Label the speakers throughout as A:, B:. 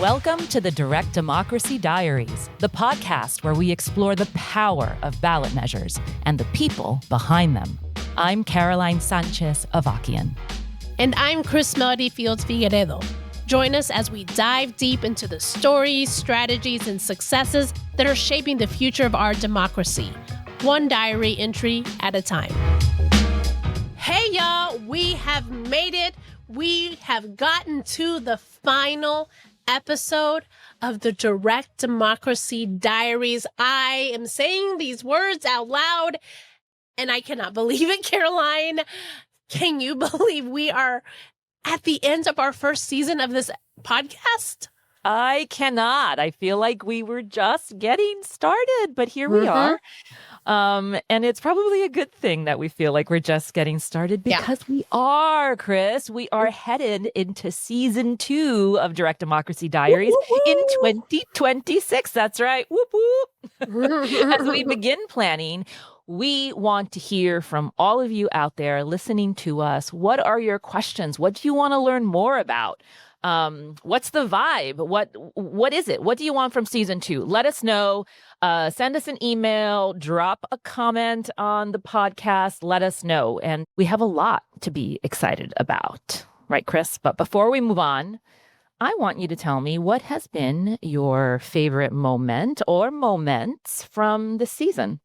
A: Welcome to the Direct Democracy Diaries, the podcast where we explore the power of ballot measures and the people behind them. I'm Caroline Sanchez-Avakian.
B: And I'm Chris Melody Fields Figueredo. Join us as we dive deep into the stories, strategies, and successes that are shaping the future of our democracy, one diary entry at a time. Hey, y'all, we have made it. We have gotten to the final episode of the Direct Democracy Diaries. I am saying these words out loud, and I cannot believe it, Caroline. Can you believe we are at the end of our first season of this podcast?
A: I cannot. I feel like we were just getting started, but here we are. And it's probably a good thing that we feel like we're just getting started because we are, Chris. We are headed into season 2 of Direct Democracy Diaries in 2026. That's right. Whoop, whoop. As we begin planning, we want to hear from all of you out there listening to us. What are your questions? What do you want to learn more about? What's the vibe? What is it? What do you want from season 2? Let us know. Send us an email, drop a comment on the podcast. Let us know. And we have a lot to be excited about. Right, Chris? But before we move on, I want you to tell me what has been your favorite moment or moments from this season.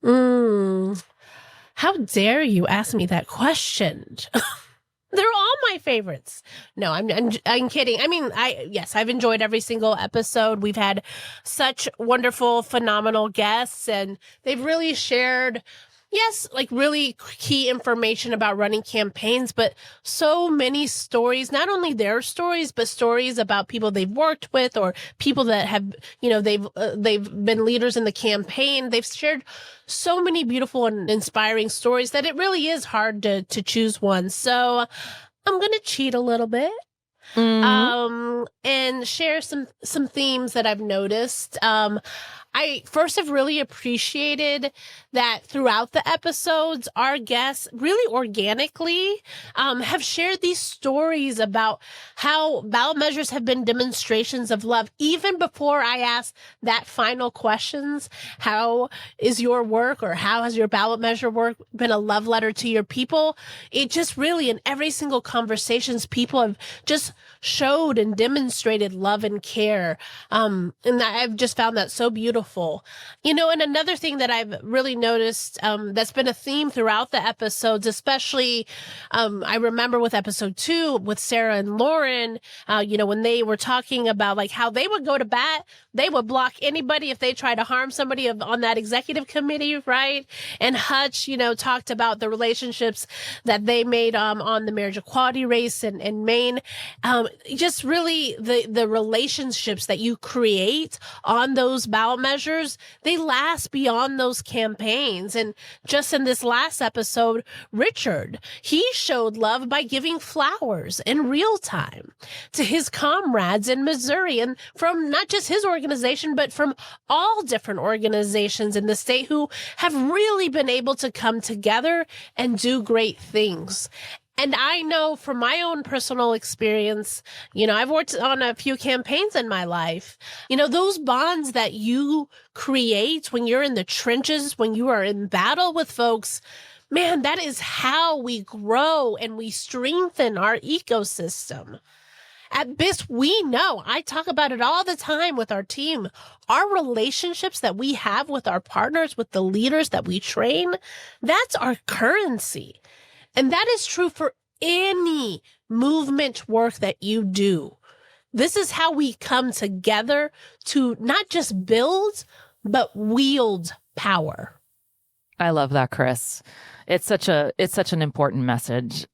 B: How dare you ask me that question? They're all my favorites. No, I'm kidding. I mean, I've enjoyed every single episode. We've had such wonderful, phenomenal guests, and they've really shared, really key information about running campaigns, but so many stories, not only their stories, but stories about people they've worked with or people that have, they've been leaders in the campaign. They've shared so many beautiful and inspiring stories that it really is hard to choose one. So I'm going to cheat a little bit. And share some themes that I've noticed. I first have really appreciated that throughout the episodes, our guests really organically have shared these stories about how ballot measures have been demonstrations of love. Even before I ask that final questions, how is your work or how has your ballot measure work been a love letter to your people? It just really, in every single conversations, people have just showed and demonstrated love and care. And I've just found that so beautiful. And another thing that I've really noticed that's been a theme throughout the episodes, especially I remember with episode 2 with Sarah and Lauren, when they were talking about like how they would go to bat, they would block anybody if they tried to harm somebody on that executive committee, right? And Hutch, talked about the relationships that they made on the marriage equality race in Maine. Just really the relationships that you create on those ballot measures, they last beyond those campaigns. And just in this last episode, Richard, he showed love by giving flowers in real time to his comrades in Missouri, and from not just his organization, but from all different organizations in the state who have really been able to come together and do great things. And I know from my own personal experience, I've worked on a few campaigns in my life. Those bonds that you create when you're in the trenches, when you are in battle with folks, man, that is how we grow and we strengthen our ecosystem. At BISC, we know, I talk about it all the time with our team, our relationships that we have with our partners, with the leaders that we train, that's our currency. And that is true for any movement work that you do. This is how we come together to not just build, but wield power.
A: I love that, Chris. It's such an important message.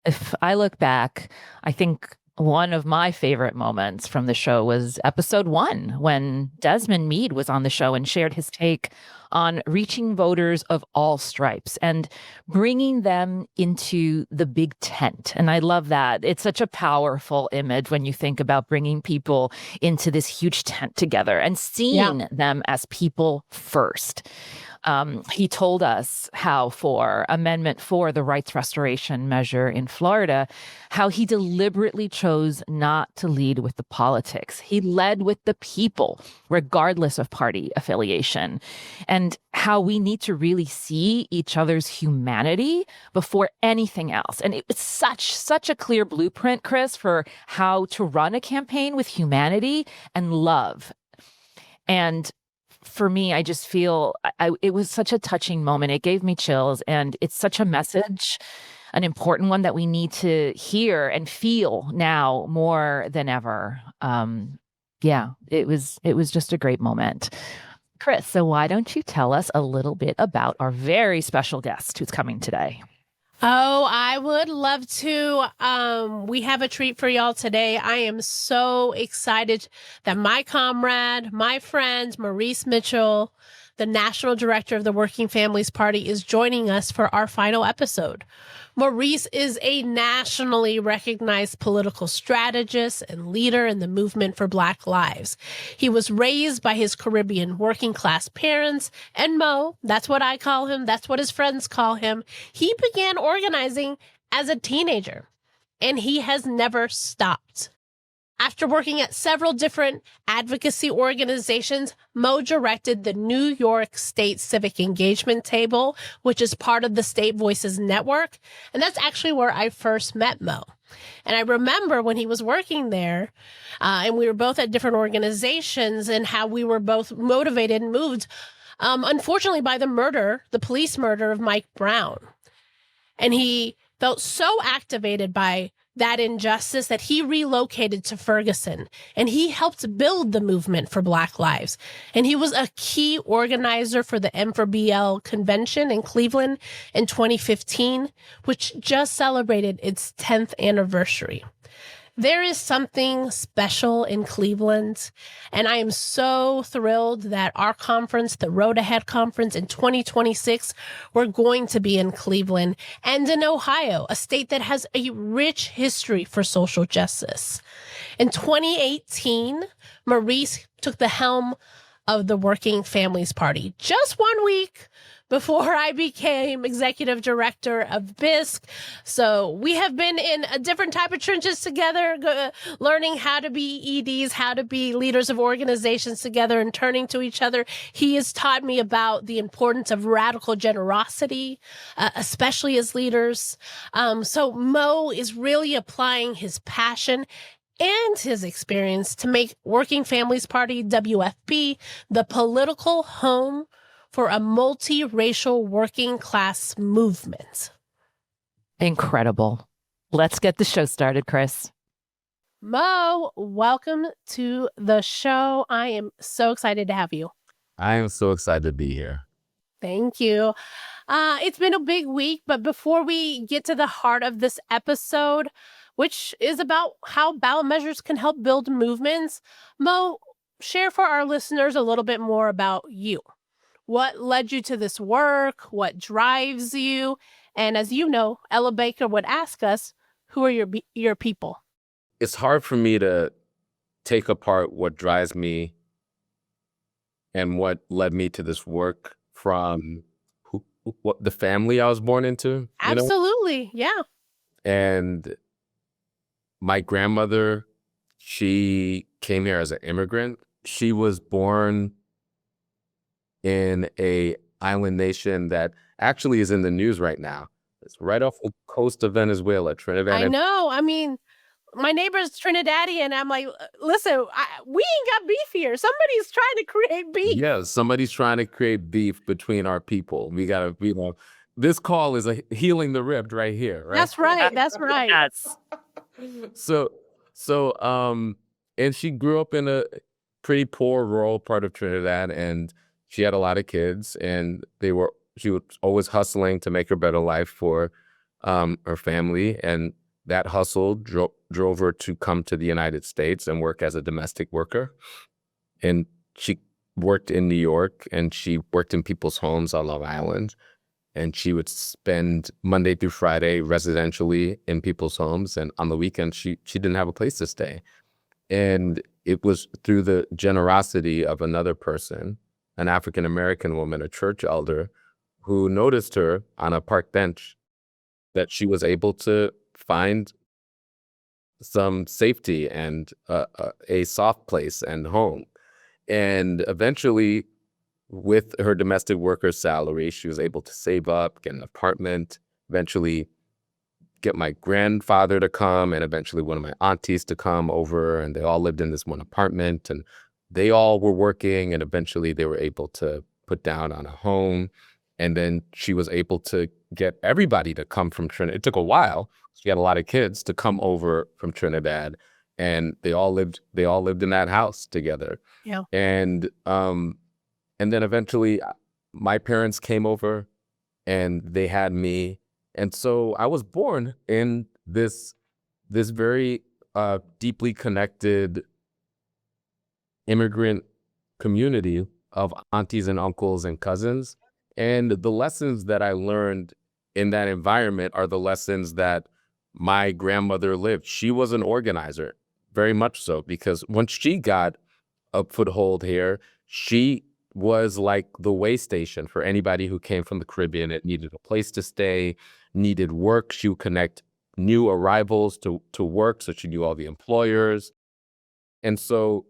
A: If I look back, I think one of my favorite moments from the show was episode 1, when Desmond Meade was on the show and shared his take on reaching voters of all stripes and bringing them into the big tent. And I love that. It's such a powerful image when you think about bringing people into this huge tent together and seeing them as people first. He told us how for Amendment 4, the rights restoration measure in Florida, how he deliberately chose not to lead with the politics. He led with the people, regardless of party affiliation, and how we need to really see each other's humanity before anything else. And it's such a clear blueprint, Chris, for how to run a campaign with humanity and love. And for me, I just feel it was such a touching moment. It gave me chills, and it's such a message, an important one that we need to hear and feel now more than ever. Yeah, it was just a great moment. Chris, so why don't you tell us a little bit about our very special guest who's coming today?
B: Oh, I would love to. We have a treat for y'all today. I am so excited that my comrade, my friend, Maurice Mitchell, the National Director of the Working Families Party, is joining us for our final episode. Maurice is a nationally recognized political strategist and leader in the movement for Black lives. He was raised by his Caribbean working class parents, and Mo, that's what I call him, that's what his friends call him, he began organizing as a teenager, and he has never stopped. After working at several different advocacy organizations, Mo directed the New York State Civic Engagement Table, which is part of the State Voices Network. And that's actually where I first met Mo. And I remember when he was working there, and we were both at different organizations, and how we were both motivated and moved, unfortunately, by the police murder of Mike Brown. And he felt so activated by that injustice that he relocated to Ferguson, and he helped build the movement for Black lives. And he was a key organizer for the M4BL convention in Cleveland in 2015, which just celebrated its 10th anniversary. There is something special in Cleveland, and I am so thrilled that our conference, the Road Ahead Conference in 2026, we're going to be in Cleveland and in Ohio, a state that has a rich history for social justice. In 2018, Maurice took the helm of the Working Families Party just 1 week before I became executive director of BISC. So we have been in a different type of trenches together, learning how to be EDs, how to be leaders of organizations together, and turning to each other. He has taught me about the importance of radical generosity, especially as leaders. So Mo is really applying his passion and his experience to make Working Families Party, WFP, the political home for a multiracial working class movement.
A: Incredible. Let's get the show started, Chris.
B: Mo, welcome to the show. I am so excited to have you.
C: I am so excited to be here.
B: Thank you. It's been a big week, but before we get to the heart of this episode, which is about how ballot measures can help build movements, Mo, share for our listeners a little bit more about you. What led you to this work? What drives you? And as you know, Ella Baker would ask us, who are your people?
C: It's hard for me to take apart what drives me and what led me to this work from what the family I was born into.
B: Absolutely, yeah.
C: And my grandmother, she came here as an immigrant. She was born in a island nation that actually is in the news right now. It's right off the coast of Venezuela, Trinidad.
B: I know. I mean, my neighbor's Trinidadian. I'm like, listen, we ain't got beef here. Somebody's trying to create beef.
C: Yeah, somebody's trying to create beef between our people. We gotta, this call is a healing the ribbed right here, right?
B: That's right. That's right.
A: Yes.
C: And she grew up in a pretty poor rural part of Trinidad, and she had a lot of kids, and she was always hustling to make a better life for her family. And that hustle drove her to come to the United States and work as a domestic worker. And she worked in New York, and she worked in people's homes on Long Island. And she would spend Monday through Friday residentially in people's homes. And on the weekend, she didn't have a place to stay. And it was through the generosity of another person an African-American woman, a church elder, who noticed her on a park bench, that she was able to find some safety and a soft place and home. And eventually, with her domestic worker's salary, she was able to save up, get an apartment, eventually get my grandfather to come, and eventually one of my aunties to come over, and they all lived in this one apartment, and they all were working, and eventually they were able to put down on a home. And then she was able to get everybody to come from Trinidad. It took a while. She had a lot of kids to come over from Trinidad, and they all lived in that house together.
B: Yeah.
C: And then eventually my parents came over and they had me. And so I was born in this very deeply connected immigrant community of aunties and uncles and cousins. And the lessons that I learned in that environment are the lessons that my grandmother lived. She was an organizer, very much so, because once she got a foothold here, she was like the way station for anybody who came from the Caribbean. It needed a place to stay, needed work. She would connect new arrivals to work, so she knew all the employers. And so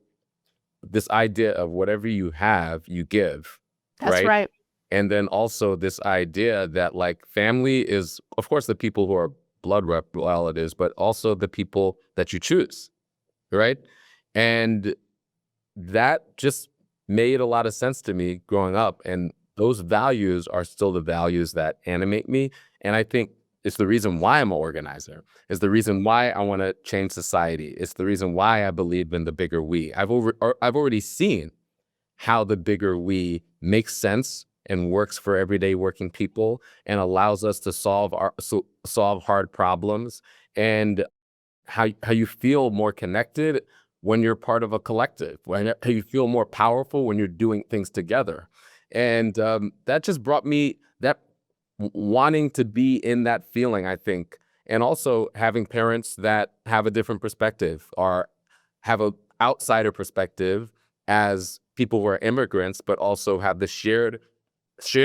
C: this idea of whatever you have, you give.
B: That's right.
C: And then also this idea that like family is, of course, the people who are blood relatives, but also the people that you choose, right? And that just made a lot of sense to me growing up. And those values are still the values that animate me. And I think it's the reason why I'm an organizer. It's the reason why I want to change society. It's the reason why I believe in the bigger we. I've already seen how the bigger we makes sense and works for everyday working people and allows us to solve hard problems, and how you feel more connected when you're part of a collective, how you feel more powerful when you're doing things together. And that just brought me that wanting to be in that feeling, I think. And also having parents that have a different perspective or have an outsider perspective as people who are immigrants, but also have the shared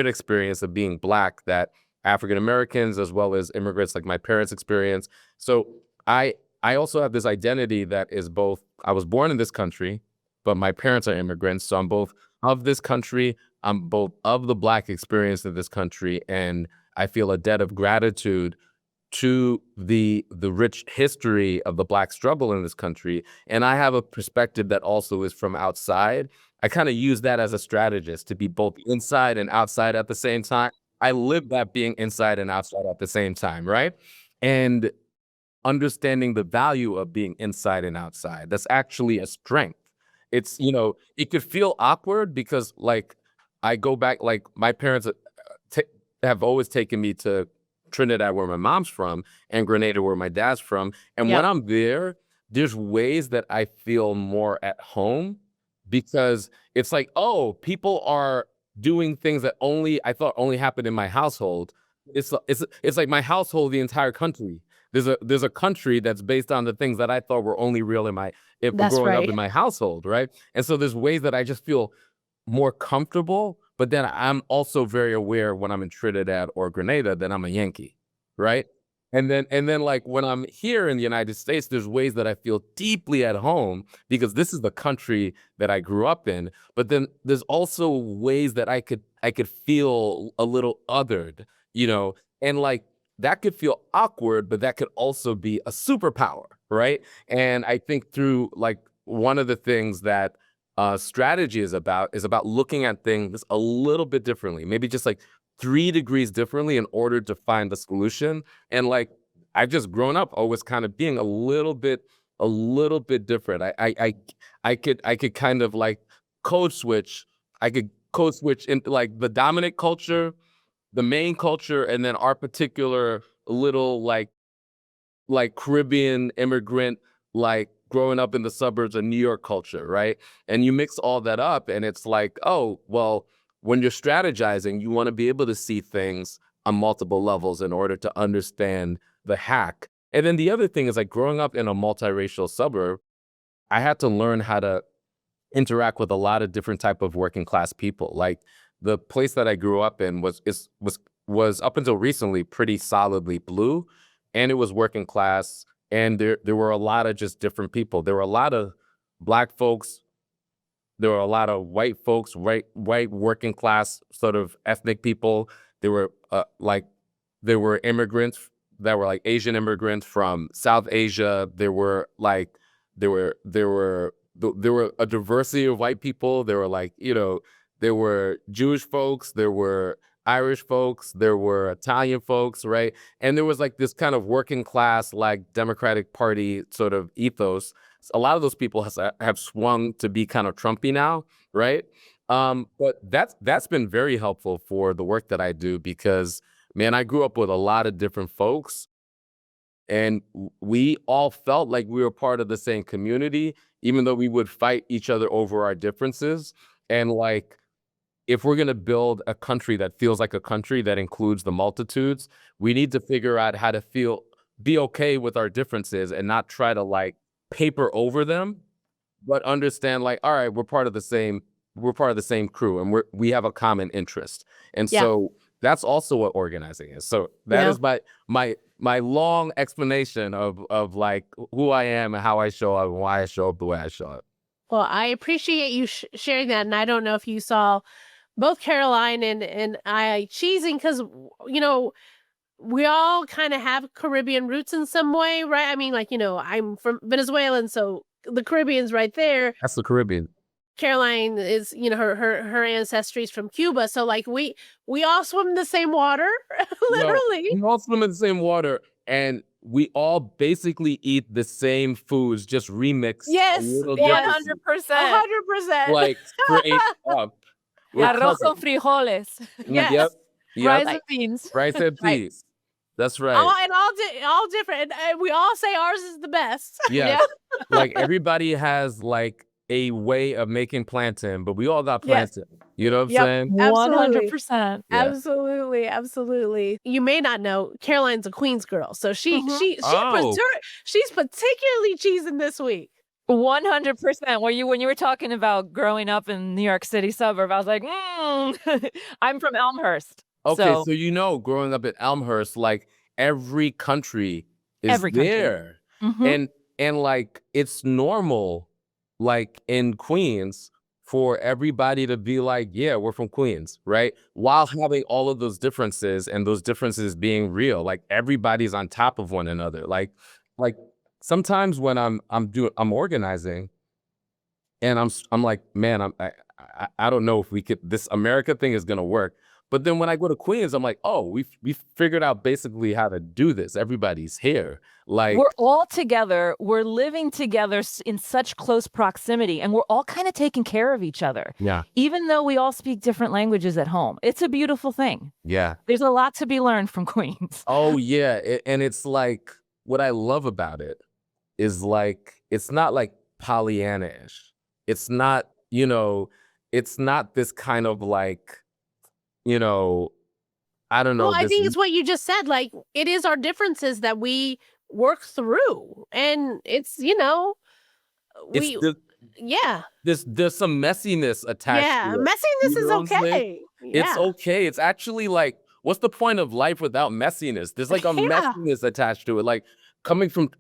C: experience of being Black that African Americans as well as immigrants like my parents experience. So I also have this identity that is both, I was born in this country, but my parents are immigrants. So I'm both of this country, I'm both of the Black experience in this country, and I feel a debt of gratitude to the rich history of the Black struggle in this country. And I have a perspective that also is from outside. I kind of use that as a strategist to be both inside and outside at the same time. I live that being inside and outside at the same time, right? And understanding the value of being inside and outside. That's actually a strength. It's, it could feel awkward because like I go back, like my parents have always taken me to Trinidad where my mom's from and Grenada where my dad's from. And when I'm there, there's ways that I feel more at home because it's like, oh, people are doing things that I thought only happened in my household. It's like my household, the entire country. There's a country that's based on the things that I thought were only real growing up in my household, right? And so there's ways that I just feel more comfortable, but then I'm also very aware when I'm in Trinidad or Grenada that I'm a Yankee, right? And then like when I'm here in the United States, there's ways that I feel deeply at home because this is the country that I grew up in. But then there's also ways that I could feel a little othered, and like that could feel awkward, but that could also be a superpower, right? And I think through like one of the things that strategy is about looking at things a little bit differently, maybe just like 3 degrees differently in order to find the solution. And like I've just grown up always kind of being a little bit different. I could kind of like code switch. I could code switch into like the dominant culture, the main culture, and then our particular little like Caribbean immigrant, like growing up in the suburbs of New York culture, right? And you mix all that up and it's like, oh, well, when you're strategizing, you want to be able to see things on multiple levels in order to understand the hack. And then the other thing is like growing up in a multiracial suburb, I had to learn how to interact with a lot of different type of working class people. Like the place that I grew up in was up until recently pretty solidly blue, and it was working class. And there were a lot of just different people. There were a lot of Black folks. There were a lot of white folks, white working class sort of ethnic people. There were there were immigrants that were like Asian immigrants from South Asia. There were a diversity of white people. There were there were Jewish folks, there were Irish folks, there were Italian folks, right? And there was like this kind of working class, like Democratic Party sort of ethos. A lot of those people have swung to be kind of Trumpy now, right? But that's been very helpful for the work that I do because, man, I grew up with a lot of different folks, and we all felt like we were part of the same community, even though we would fight each other over our differences. And like, if we're going to build a country that feels like a country that includes the multitudes, we need to figure out how to be okay with our differences and not try to like paper over them, but understand like, all right, we're part of the same crew, and we have a common interest. And so that's also what organizing is. So that is my long explanation of like who I am and how I show up and why I show up the way I show up.
B: Well, I appreciate you sharing that. And I don't know if you saw both Caroline and I cheesing because, you know, we all kind of have Caribbean roots in some way, right? I mean, like, you know, I'm from Venezuelan, so the Caribbean's right there.
C: That's the Caribbean.
B: Caroline is, you know, her ancestry is from Cuba. So like we all swim in the same water, literally.
C: We all swim in the same water, and we all basically eat the same foods, just remixed.
B: Yes,
A: 100%.
B: 100%.
C: Like straight up.
A: Arroz con frijoles.
B: Yes.
C: Yep.
A: Rice and beans.
C: Rice and peas. That's right.
B: And all different. And we all say ours is the best.
C: Yes. Like everybody has like a way of making plantain, but we all got plantain. Yes. You know what I'm saying?
A: 100%.
B: Yeah. Absolutely. You may not know, Caroline's a Queens girl, so she's particularly cheesing this week.
A: 100%. When you were talking about growing up in New York City suburb, I was like, I'm from Elmhurst.
C: Okay, so you know, growing up in Elmhurst, like every country is there. Mm-hmm. And like it's normal, like in Queens, for everybody to be like, yeah, we're from Queens, right? While having all of those differences and those differences being real, like everybody's on top of one another. Like sometimes when I'm organizing, and I'm like, man, I don't know if this America thing is gonna work. But then when I go to Queens, I'm like, oh, we figured out basically how to do this. Everybody's here. Like
A: we're all together. We're living together in such close proximity, and we're all kind of taking care of each other.
C: Yeah.
A: Even though we all speak different languages at home, it's a beautiful thing.
C: Yeah.
A: There's a lot to be learned from Queens.
C: Oh yeah, and it's like what I love about it is like it's not like Pollyanna-ish. It's not, you know, it's not this kind of like, you know, I don't know.
B: Well, I think it's what you just said. Like, it is our differences that we work through. And it's, you know, there's
C: some messiness attached to it.
B: Messiness is okay.
C: It's okay. It's actually like, what's the point of life without messiness? There's like a messiness attached to it. Like coming from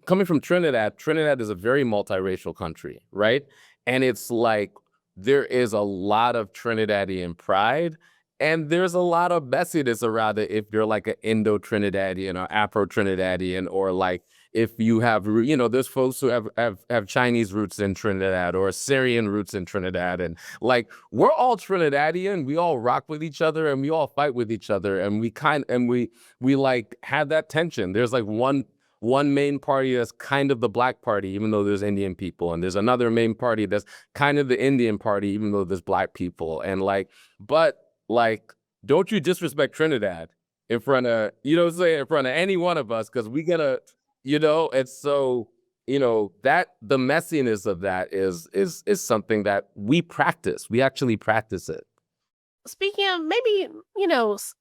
C: Trinidad is a very multiracial country, right? And it's like, there is a lot of Trinidadian pride, and there's a lot of messiness around it if you're like an Indo-Trinidadian or Afro-Trinidadian, or like if you have, you know, there's folks who have Chinese roots in Trinidad or Syrian roots in Trinidad. And like, we're all Trinidadian, we all rock with each other and we all fight with each other. And we like have that tension. There's like one main party that's kind of the Black party, even though there's Indian people. And there's another main party that's kind of the Indian party, even though there's Black people. And like, but like, don't you disrespect Trinidad in front of, you know what I'm saying, in front of any one of us, because we gotta, you know. And so, you know, that the messiness of that is something that we practice. We actually practice it.
B: speaking of maybe,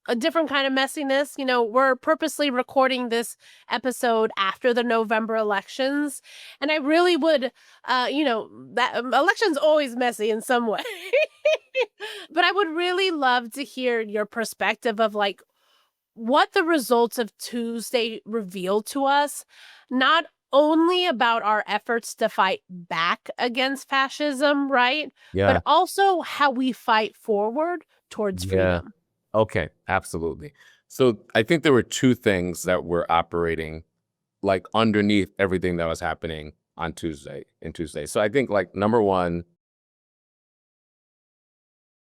B: a different kind of messiness, we're purposely recording this episode after the November elections. And I really would, that election's always messy in some way. But I would really love to hear your perspective of like what the results of Tuesday revealed to us, not only about our efforts to fight back against fascism, right?
C: Yeah.
B: But also how we fight forward towards
C: Yeah.
B: freedom.
C: Okay, absolutely. So I think there were two things that were operating like underneath everything that was happening on Tuesday. So I think like number one,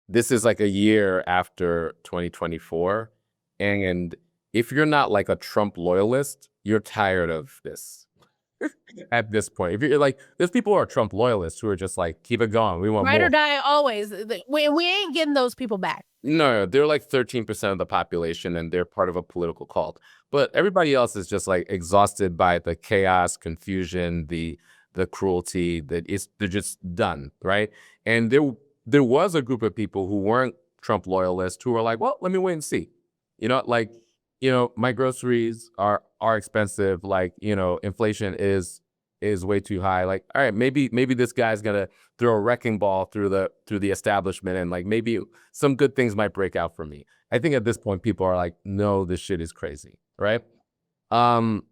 C: this is like a year after 2024. And if you're not like a Trump loyalist, you're tired of this at this point. If you're like, there's people who are Trump loyalists who are just like, keep it going. We want
B: Ride
C: more.
B: or die always. We ain't getting those people back.
C: No, they're like 13% of the population and they're part of a political cult. But everybody else is just like exhausted by the chaos, confusion, the cruelty they're just done, right? And there was a group of people who weren't Trump loyalists who were like, well, let me wait and see. Like, my groceries are expensive, like, inflation is way too high. Like, all right, maybe this guy's gonna throw a wrecking ball through the establishment and like maybe some good things might break out for me. I think at this point people are like, no, this shit is crazy, right? And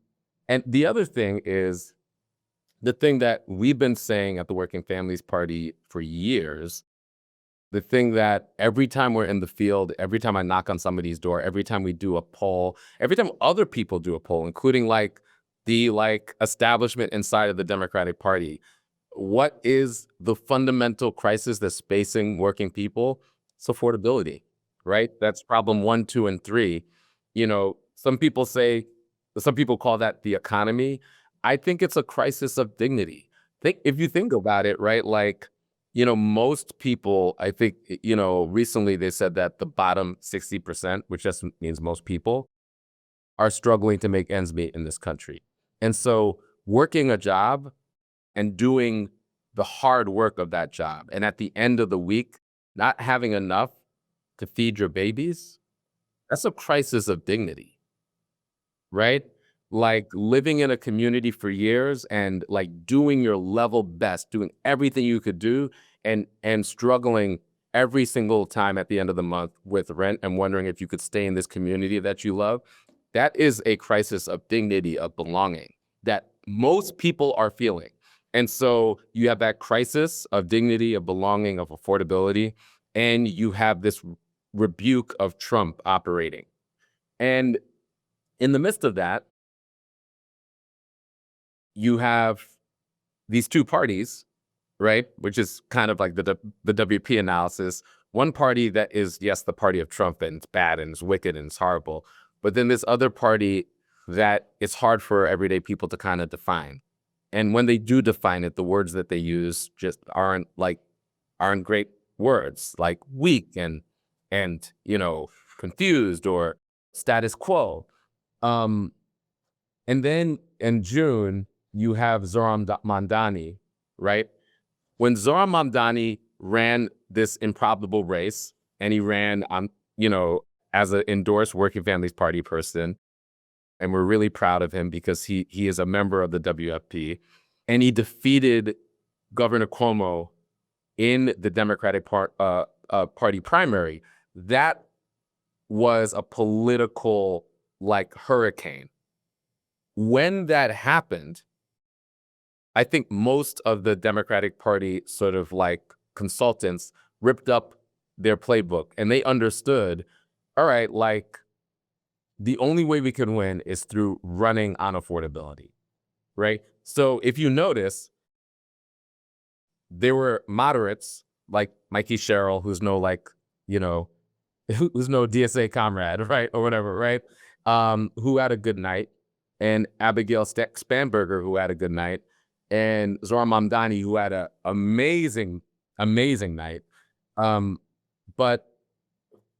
C: the other thing is the thing that we've been saying at the Working Families Party for years, the thing that every time we're in the field, every time I knock on somebody's door, every time we do a poll, every time other people do a poll, including like the establishment inside of the Democratic Party, what is the fundamental crisis that's facing working people? It's affordability, right? That's problem 1, 2, and 3. Some people call that the economy. I think it's a crisis of dignity. If you think about it, right? Like, most people, I think, recently they said that the bottom 60%, which just means most people, are struggling to make ends meet in this country. And so working a job and doing the hard work of that job, and at the end of the week, not having enough to feed your babies, that's a crisis of dignity, right? Like living in a community for years and like doing your level best, doing everything you could do and struggling every single time at the end of the month with rent and wondering if you could stay in this community that you love. That is a crisis of dignity, of belonging that most people are feeling. And so you have that crisis of dignity, of belonging, of affordability, and you have this rebuke of Trump operating. And in the midst of that, you have these two parties, right? Which is kind of like the WP analysis. One party that is, yes, the party of Trump, and it's bad and it's wicked and it's horrible. But then this other party that it's hard for everyday people to kind of define. And when they do define it, the words that they use just aren't great words, like weak and confused or status quo. And then in June, you have Zohran Mamdani, right? When Zohran Mamdani ran this improbable race, and he ran on, as an endorsed Working Families Party person, and we're really proud of him because he is a member of the WFP, and he defeated Governor Cuomo in the Democratic Party primary. That was a political hurricane. When that happened, I think most of the Democratic Party sort of consultants ripped up their playbook and they understood, all right, the only way we can win is through running on affordability, right? So if you notice, there were moderates like Mikey Sherrill, who's no who's no DSA comrade, right? Or whatever, right? Who had a good night, and Abigail Spanberger, who had a good night, and Zohran Mamdani, who had an amazing night. But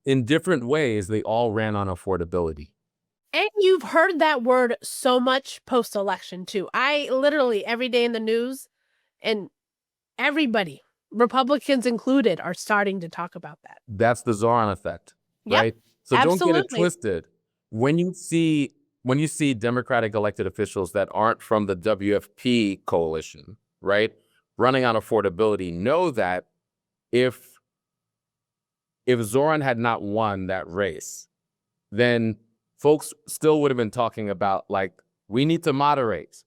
C: in different ways, they all ran on affordability.
B: And you've heard that word so much post-election, too. I literally, every day in the news, and everybody, Republicans included, are starting to talk about that.
C: That's the Zoran effect,
B: Yep,
C: right? So don't get it
B: absolutely.
C: twisted. When you see Democratic elected officials that aren't from the WFP coalition, right, running on affordability, know that if Zoran had not won that race, then folks still would have been talking about, like, we need to moderate,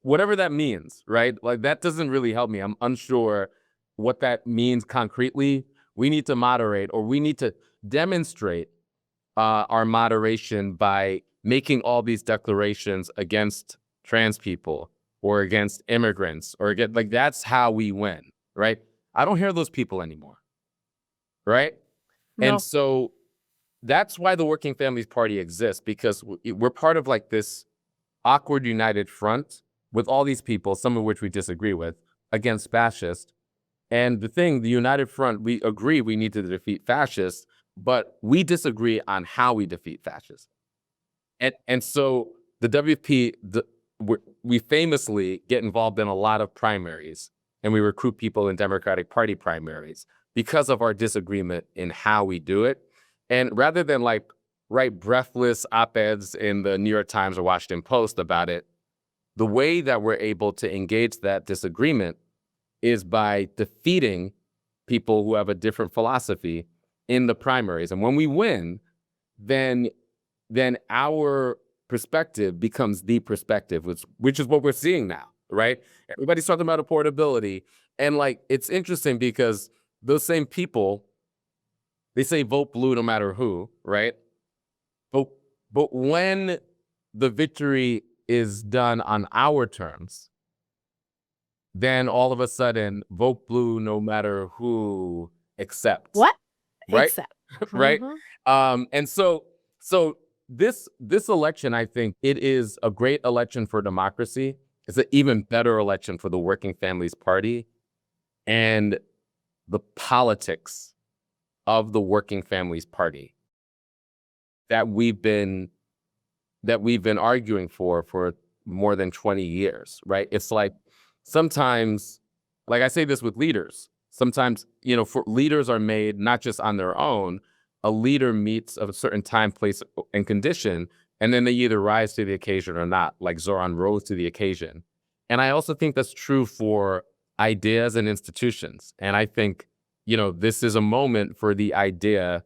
C: whatever that means, right? Like, that doesn't really help me. I'm unsure what that means concretely. We need to moderate, or we need to demonstrate our moderation by making all these declarations against trans people or against immigrants, or against, like, that's how we win, right? I don't hear those people anymore, right?
B: No.
C: And so that's why the Working Families Party exists, because we're part of, like, this awkward united front with all these people, some of which we disagree with, against fascists. And the united front, we agree we need to defeat fascists, but we disagree on how we defeat fascism. And so the WP, we famously get involved in a lot of primaries, and we recruit people in Democratic Party primaries because of our disagreement in how we do it. And rather than, like, write breathless op-eds in the New York Times or Washington Post about it, the way that we're able to engage that disagreement is by defeating people who have a different philosophy in the primaries. And when we win, then our perspective becomes the perspective, which is what we're seeing now, right? Everybody's talking about affordability. And, like, it's interesting because those same people, they say vote blue no matter who, right? But when the victory is done on our terms, then all of a sudden, vote blue no matter who, except.
B: What?
C: Right?
B: Except.
C: Right?
B: Mhm.
C: And so this election, I think it is a great election for democracy. It's an even better election for the Working Families Party and the politics of the Working Families Party that we've been arguing for more than 20 years, right? It's like sometimes, like I say this with leaders, sometimes, for leaders are made not just on their own. A leader meets a certain time, place, and condition, and then they either rise to the occasion or not, like Zoran rose to the occasion. And I also think that's true for ideas and institutions. And I think, this is a moment for the idea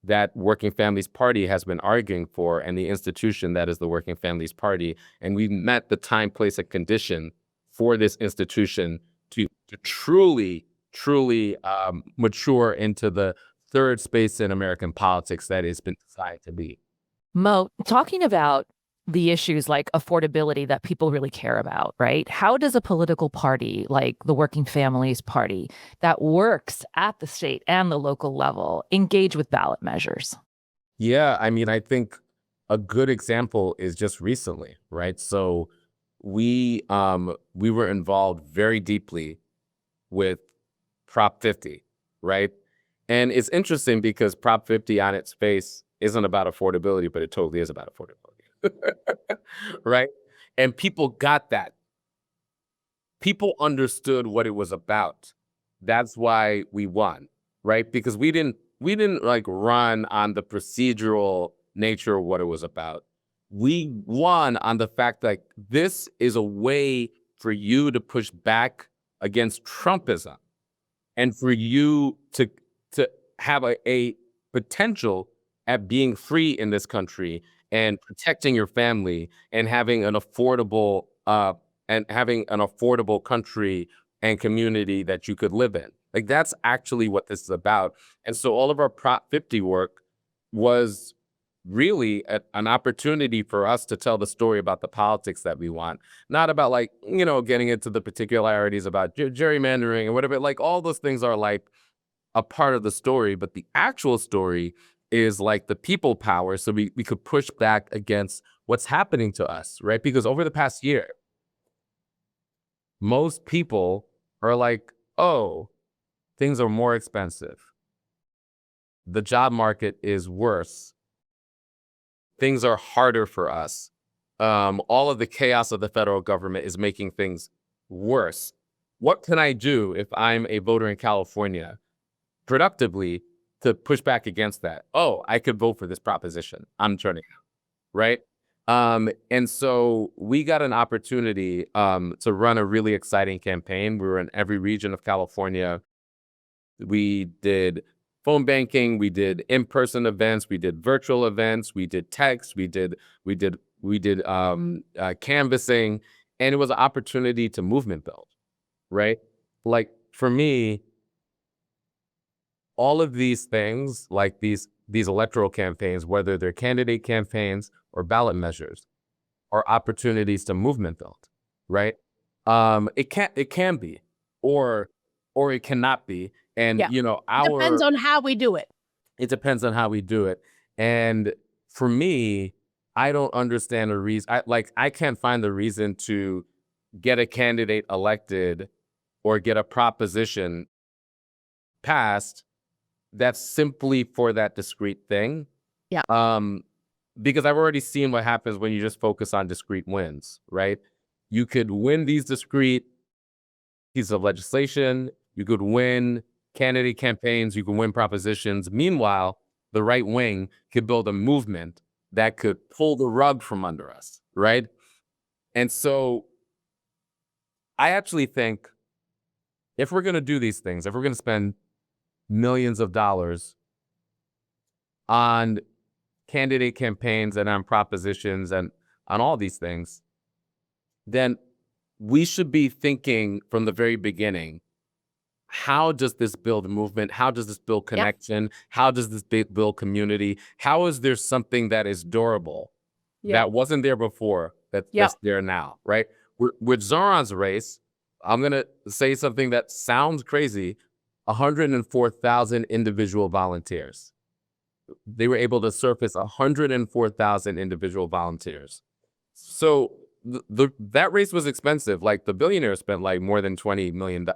C: that Working Families Party has been arguing for, and the institution that is the Working Families Party. And we've met the time, place, and condition for this institution to truly mature into the third space in American politics that it's been designed to be.
A: Mo, talking about the issues like affordability that people really care about, right? How does a political party like the Working Families Party that works at the state and the local level engage with ballot measures?
C: Yeah, I mean, I think a good example is just recently, right? So we were involved very deeply with Prop 50, right? And it's interesting because Prop 50 on its face isn't about affordability, but it totally is about affordability. Right? And people got that. People understood what it was about. That's why we won, right? Because we didn't like run on the procedural nature of what it was about. We won on the fact that this is a way for you to push back against Trumpism and for you to have a potential at being free in this country and protecting your family and having an affordable country and community that you could live in. Like, that's actually what this is about. And so all of our Prop 50 work was really an opportunity for us to tell the story about the politics that we want, not about, like, getting into the particularities about gerrymandering and whatever. Like, all those things are like a part of the story, but the actual story is like the people power. So we could push back against what's happening to us, right? Because over the past year, most people are like, oh, things are more expensive. The job market is worse. Things are harder for us. All of the chaos of the federal government is making things worse. what can I do if I'm a voter in California productively to push back against that? Oh, I could vote for this proposition. I'm turning out, right? And so we got an opportunity to run a really exciting campaign. We were in every region of California. We did phone banking, we did in-person events, we did virtual events, we did text, we did canvassing, and it was an opportunity to movement build, right? Like for me, all of these things, like these electoral campaigns, whether they're candidate campaigns or ballot measures, are opportunities to movement build, right? It can be, or it cannot be, and
B: Yeah. Depends on how we do it.
C: it depends on how we do it. And for me, I don't understand a reason. I can't find the reason to get a candidate elected or get a proposition passed that's simply for that discrete thing.
B: Yeah.
C: Because I've already seen what happens when you just focus on discrete wins, right? You could win these discrete pieces of legislation, you could win candidate campaigns, you can win propositions. Meanwhile, the right wing could build a movement that could pull the rug from under us, right? And so I actually think if we're going to do these things, if we're going to spend millions of dollars on candidate campaigns and on propositions and on all these things, then we should be thinking from the very beginning, how does this build movement? How does this build connection? How does this build community? How is there something that is durable that wasn't there before that's there now, right? With Zoran's race, I'm going to say something that sounds crazy, 104,000 individual volunteers. They were able to surface 104,000 individual volunteers. So that race was expensive. Like the billionaire spent like more than $20 million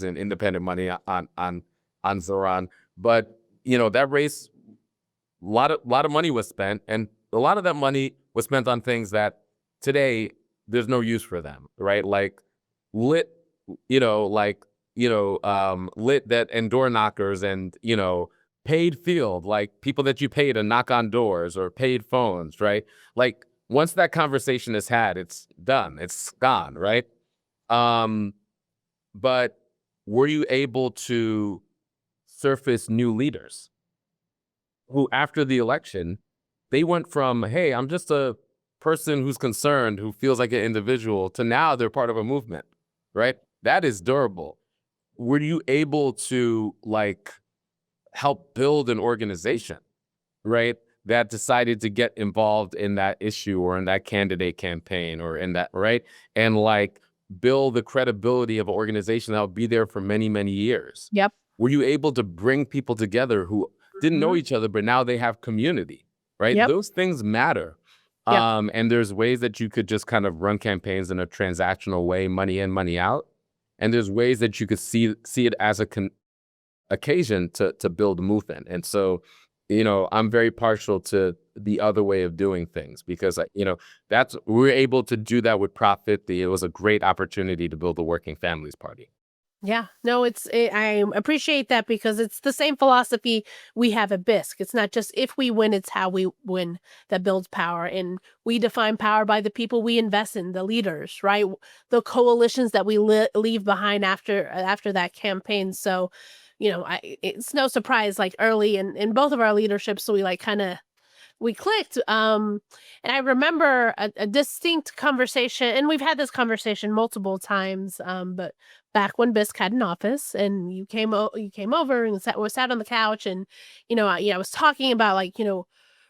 C: in independent money on Zoran. But that race, a lot of money was spent, and a lot of that money was spent on things that today there's no use for them, right? Like lit, lit that and door knockers and paid field, like people that you pay to knock on doors, or paid phones, right? Like once that conversation is had, it's done, it's gone, right? But were you able to surface new leaders who, after the election, they went from, hey, I'm just a person who's concerned, who feels like an individual, to now they're part of a movement, right? That is durable. Were you able to help build an organization, right, that decided to get involved in that issue or in that candidate campaign or in that, right? And build the credibility of an organization that will be there for many, many years.
B: Yep.
C: Were you able to bring people together who didn't know each other, but now they have community, right?
B: Yep.
C: Those things matter.
B: Yep.
C: And there's ways that you could just kind of run campaigns in a transactional way, money in, money out. And there's ways that you could see it as a occasion to build movement. And so, I'm very partial to the other way of doing things, because we're able to do that with Profit. It was a great opportunity to build the Working Families Party.
B: Yeah, no, I appreciate that, because it's the same philosophy we have at BISC. It's not just if we win, it's how we win that builds power. And we define power by the people we invest in, the leaders, right? The coalitions that we leave behind after that campaign. So, it's no surprise, early in both of our leaderships, so we clicked. And I remember a distinct conversation, and we've had this conversation multiple times, but back when BISC had an office, and you came over and sat on the couch, and I was talking about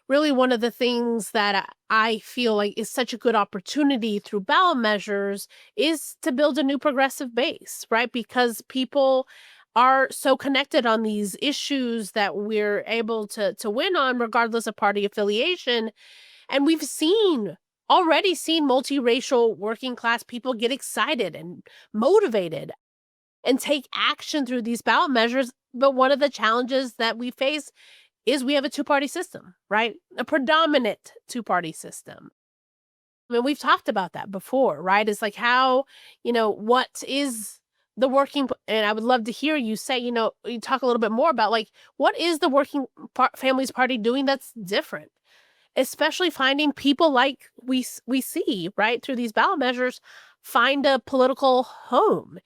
B: really one of the things that I feel like is such a good opportunity through ballot measures is to build a new progressive base, right? Because people are so connected on these issues that we're able to win on, regardless of party affiliation. And we've already seen multiracial working class people get excited and motivated and take action through these ballot measures. But one of the challenges that we face is we have a two-party system, right? A predominant two-party system. I mean, we've talked about that before, right? It's how, what is the working, and I would love to hear you say, you talk a little bit more about like, what is the Working Families Party doing that's different? Especially finding people like we see, right, through these ballot measures, find a political home.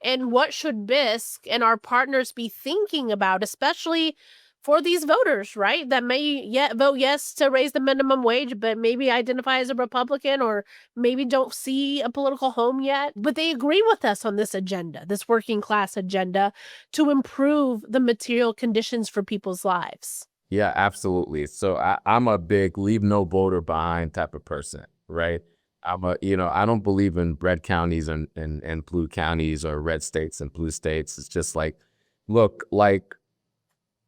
B: And what should BISC and our partners be thinking about, especially for these voters, right, that may vote yes to raise the minimum wage, but maybe identify as a Republican or maybe don't see a political home yet, but they agree with us on this agenda, this working class agenda, to improve the material conditions for people's lives.
C: Yeah, absolutely. So I'm a big leave no voter behind type of person, right? I don't believe in red counties and blue counties or red states and blue states. It's just like, look, like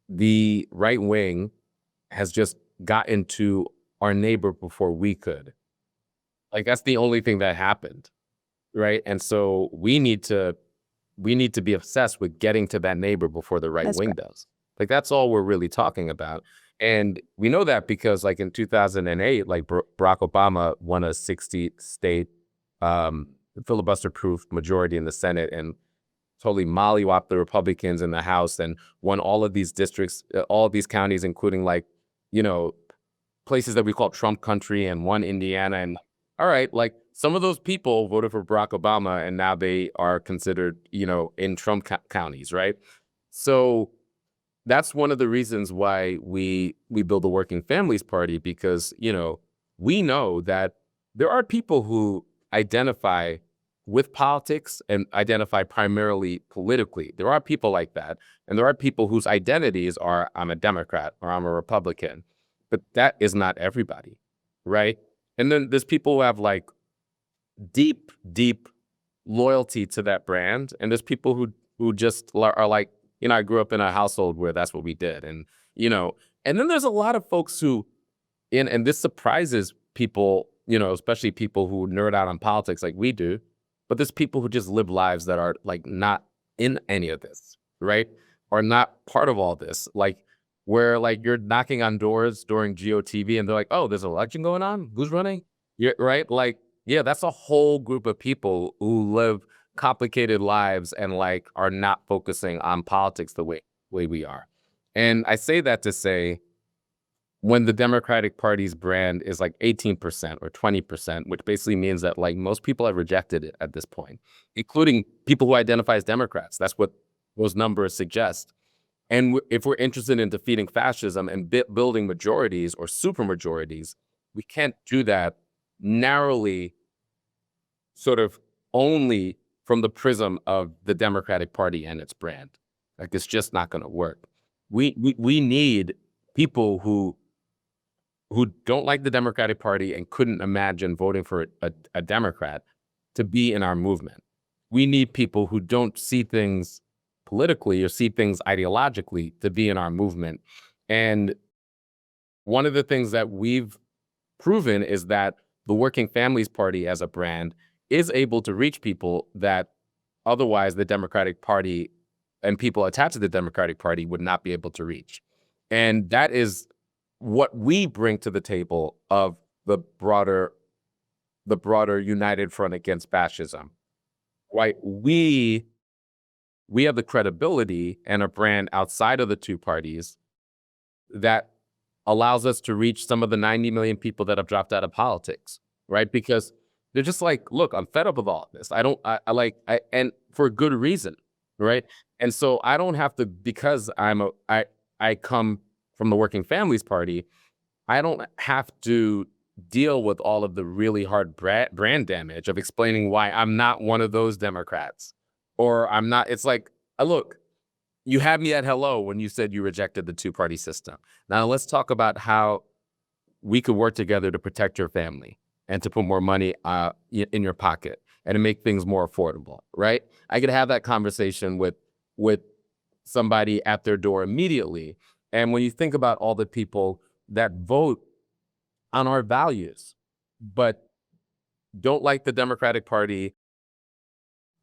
C: the right wing has just gotten to our neighbor before we could. Like that's the only thing that happened, right? And so we need to be obsessed with getting to that neighbor before the right wing does. Like that's all we're really talking about. And we know that because like in 2008, like Barack Obama won a 60-state filibuster-proof majority in the Senate and totally mollywopped the Republicans in the House and won all of these districts, all of these counties, including like, places that we call Trump country and won Indiana. And all right, like some of those people voted for Barack Obama and now they are considered, in Trump counties, right? So that's one of the reasons why we build the Working Families Party, because, we know that there are people who identify with politics and identify primarily politically. There are people like that. And there are people whose identities are, I'm a Democrat or I'm a Republican. But that is not everybody, right? And then there's people who have like deep, deep loyalty to that brand. And there's people who just are like, I grew up in a household where that's what we did. And, and then there's a lot of folks who, and this surprises people, especially people who nerd out on politics like we do, but there's people who just live lives that are like not in any of this, right? Or not part of all this. Like where like you're knocking on doors during GOTV and they're like, oh, there's an election going on? Who's running? Yeah, right? Like, yeah, that's a whole group of people who live complicated lives and like are not focusing on politics the way we are. And I say that to say, when the Democratic Party's brand is like 18% or 20%, which basically means that like most people have rejected it at this point, including people who identify as Democrats. That's what those numbers suggest. And if we're interested in defeating fascism and building majorities or supermajorities, we can't do that narrowly, sort of only from the prism of the Democratic Party and its brand. Like it's just not going to work. We need people who don't like the Democratic Party and couldn't imagine voting for a Democrat to be in our movement. We need people who don't see things politically or see things ideologically to be in our movement. And one of the things that we've proven is that the Working Families Party as a brand is able to reach people that otherwise the Democratic Party and people attached to the Democratic Party would not be able to reach. And that is what we bring to the table of the broader United Front Against Fascism, right? We have the credibility and a brand outside of the two parties that allows us to reach some of the 90 million people that have dropped out of politics, right? Because they're just like, look, I'm fed up with all of this. And for good reason, right? And so I don't have to, because I come from the Working Families Party, I don't have to deal with all of the really hard brand damage of explaining why I'm not one of those Democrats, or I'm not. It's like, look, you had me at hello when you said you rejected the two-party system. Now let's talk about how we could work together to protect your family and to put more money in your pocket and to make things more affordable, right? I could have that conversation with somebody at their door immediately. And when you think about all the people that vote on our values, but don't like the Democratic Party,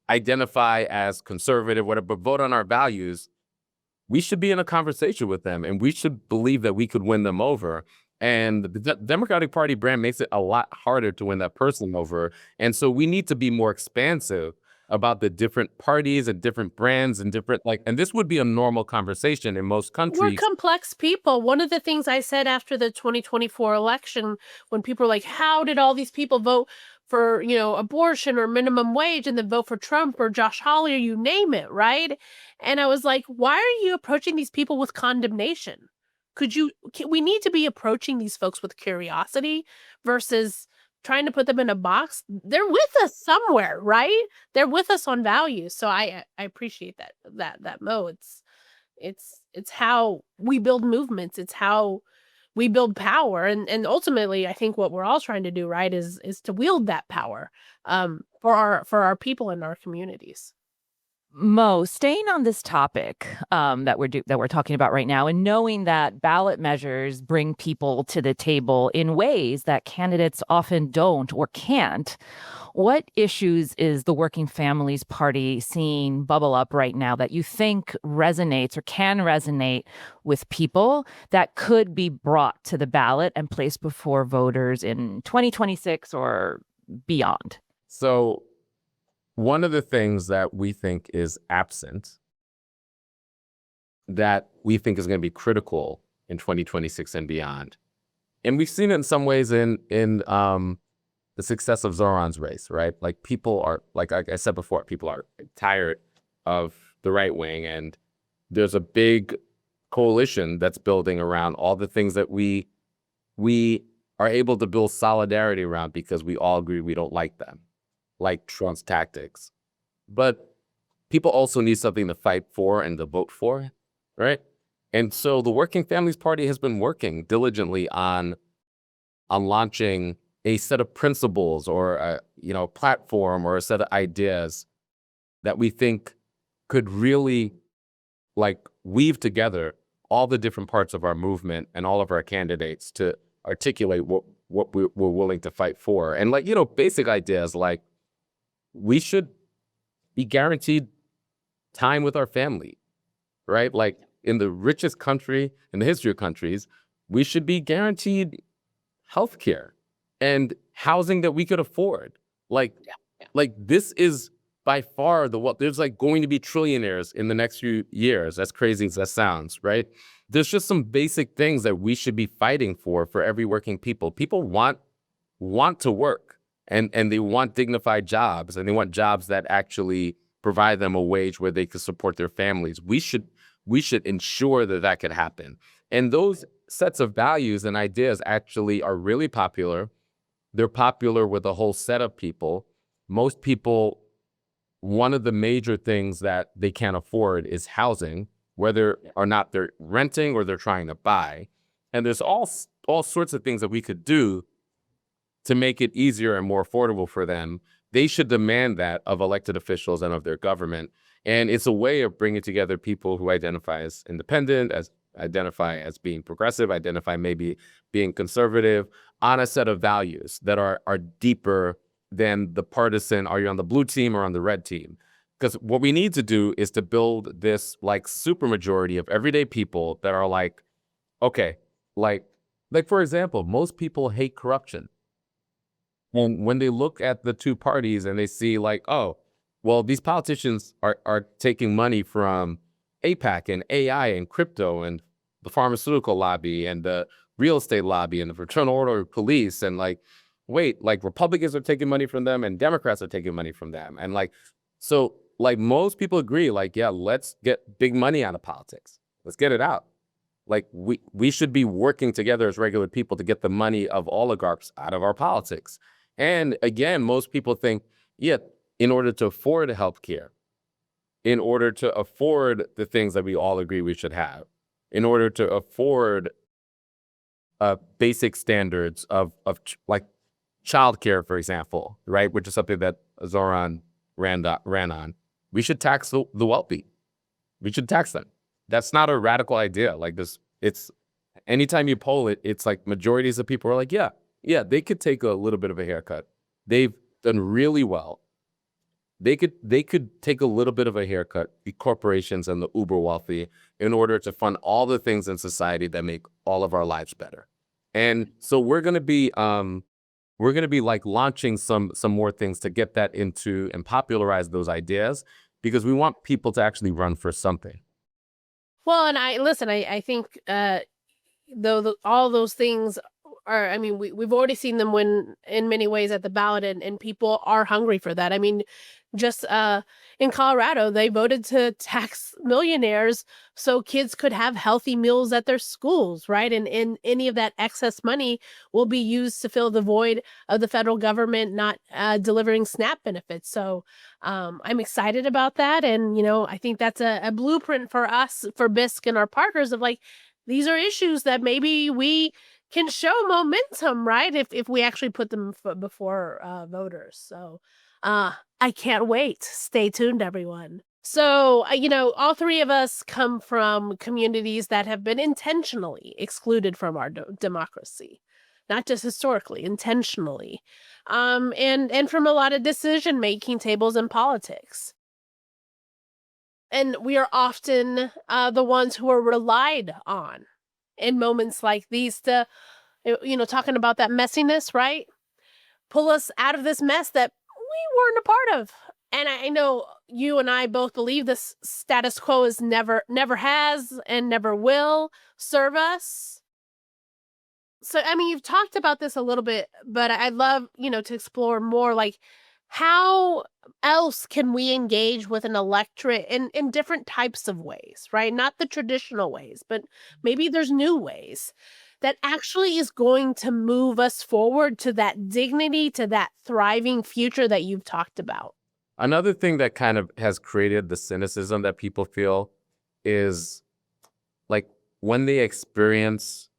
C: identify as conservative, whatever, but vote on our values, we should be in a conversation with them and we should believe that we could win them over. And the Democratic Party brand makes it a lot harder to win that person over. And so we need to be more expansive about the different parties and different brands and different, like, and this would be a normal conversation in most
B: We're
C: countries.
B: complex people. One of the things I said after the 2024 election, when people were like, how did all these people vote for, abortion or minimum wage and then vote for Trump or Josh Hawley or you name it, right? And I was like, why are you approaching these people with condemnation? We need to be approaching these folks with curiosity versus trying to put them in a box. They're with us somewhere, right? They're with us on values. So I appreciate that Mo. It's how we build movements. It's how we build power. And ultimately, I think what we're all trying to do, right, is to wield that power for our people and our communities.
A: Mo, staying on this topic that we're talking about right now, and knowing that ballot measures bring people to the table in ways that candidates often don't or can't, what issues is the Working Families Party seeing bubble up right now that you think resonates or can resonate with people that could be brought to the ballot and placed before voters in 2026 or beyond?
C: So one of the things that we think is absent, that we think is going to be critical in 2026 and beyond, and we've seen it in some ways in the success of Zoran's race, right? Like, people are, like I said before, people are tired of the right wing, and there's a big coalition that's building around all the things that we are able to build solidarity around because we all agree we don't like them, like Trump's tactics. But people also need something to fight for and to vote for, right? And so the Working Families Party has been working diligently on launching a set of principles or a platform or a set of ideas that we think could really, like, weave together all the different parts of our movement and all of our candidates to articulate what we're willing to fight for. And, like, basic ideas like, we should be guaranteed time with our family, right? Like, in the richest country in the history of countries, we should be guaranteed healthcare and housing that we could afford. Like, this is by far there's like going to be trillionaires in the next few years, as crazy as that sounds, right? There's just some basic things that we should be fighting for every working people. People want to work, and they want dignified jobs, and they want jobs that actually provide them a wage where they can support their families. We should ensure that could happen. And those sets of values and ideas actually are really popular. They're popular with a whole set of people. Most people, one of the major things that they can't afford is housing, whether or not they're renting or they're trying to buy. And there's all sorts of things that we could do to make it easier and more affordable for them. They should demand that of elected officials and of their government. And it's a way of bringing together people who identify as independent, identify as being progressive, identify maybe being conservative, on a set of values that are deeper than the partisan, are you on the blue team or on the red team? Because what we need to do is to build this, like, supermajority of everyday people that are like, okay, like for example, most people hate corruption. And when they look at the two parties and they see, like, oh, well, these politicians are taking money from APAC and AI and crypto and the pharmaceutical lobby and the real estate lobby and the fraternal order police, and, like, wait, like, Republicans are taking money from them and Democrats are taking money from them. And, like, so, like, most people agree, like, yeah, let's get big money out of politics. Let's get it out. Like, we should be working together as regular people to get the money of oligarchs out of our politics. And again, most people think, yeah, in order to afford healthcare, in order to afford the things that we all agree we should have, in order to afford basic standards of like childcare, for example, right, which is something that Zoran ran on, we should tax the wealthy. We should tax them. That's not a radical idea. Like, this, it's, anytime you poll it, it's like majorities of people are like, yeah, they could take a little bit of a haircut. They've done really well. They could take a little bit of a haircut, the corporations and the uber wealthy, in order to fund all the things in society that make all of our lives better. And so we're going to be we're going to be like launching some more things to get that into and popularize those ideas, because we want people to actually run for something.
B: Well, and I think though all those things are, I mean, we've already seen them win in many ways at the ballot, and people are hungry for that. I mean, just in Colorado, they voted to tax millionaires so kids could have healthy meals at their schools, right? And any of that excess money will be used to fill the void of the federal government not delivering SNAP benefits. So I'm excited about that. And, I think that's a blueprint for us, for BISC and our partners, of like, these are issues that maybe we can show momentum, right? If we actually put them before voters. So I can't wait. Stay tuned, everyone. So, all three of us come from communities that have been intentionally excluded from our democracy, not just historically, intentionally, and from a lot of decision-making tables in politics. And we are often the ones who are relied on in moments like these to, talking about that messiness, right? Pull us out of this mess that we weren't a part of. And I know you and I both believe this status quo is never has and never will serve us. So, I mean, you've talked about this a little bit, but I'd love, to explore more, like, how else can we engage with an electorate in different types of ways, right? Not the traditional ways, but maybe there's new ways that actually is going to move us forward to that dignity, to that thriving future that you've talked about.
C: Another thing that kind of has created the cynicism that people feel is like when they experience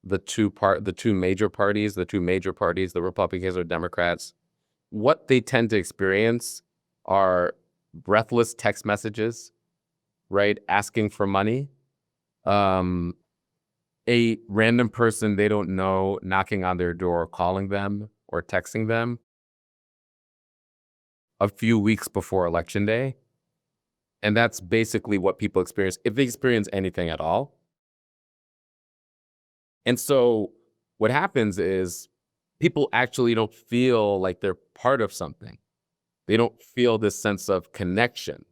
C: the two major parties, the Republicans or Democrats, what they tend to experience are breathless text messages, right? Asking for money. A random person they don't know knocking on their door, calling them or texting them a few weeks before Election Day. And that's basically what people experience, if they experience anything at all. And so what happens is people actually don't feel like they're part of something. They don't feel this sense of connection.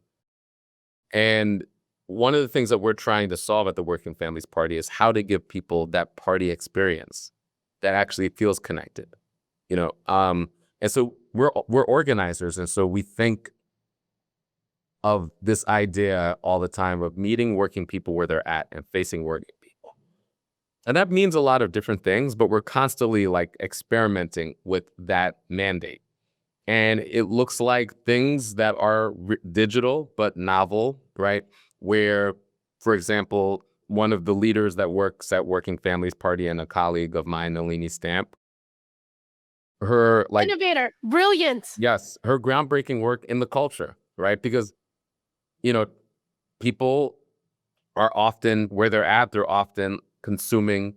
C: And one of the things that we're trying to solve at the Working Families Party is how to give people that party experience that actually feels connected, and so we're organizers, and so we think of this idea all the time of meeting working people where they're at and facing working people. And that means a lot of different things, but we're constantly like experimenting with that mandate. And it looks like things that are digital but novel, right? Where, for example, one of the leaders that works at Working Families Party and a colleague of mine, Nalini Stamp, her like
B: innovator, brilliant.
C: Yes, her groundbreaking work in the culture, right? Because people are often where they're at, they're often consuming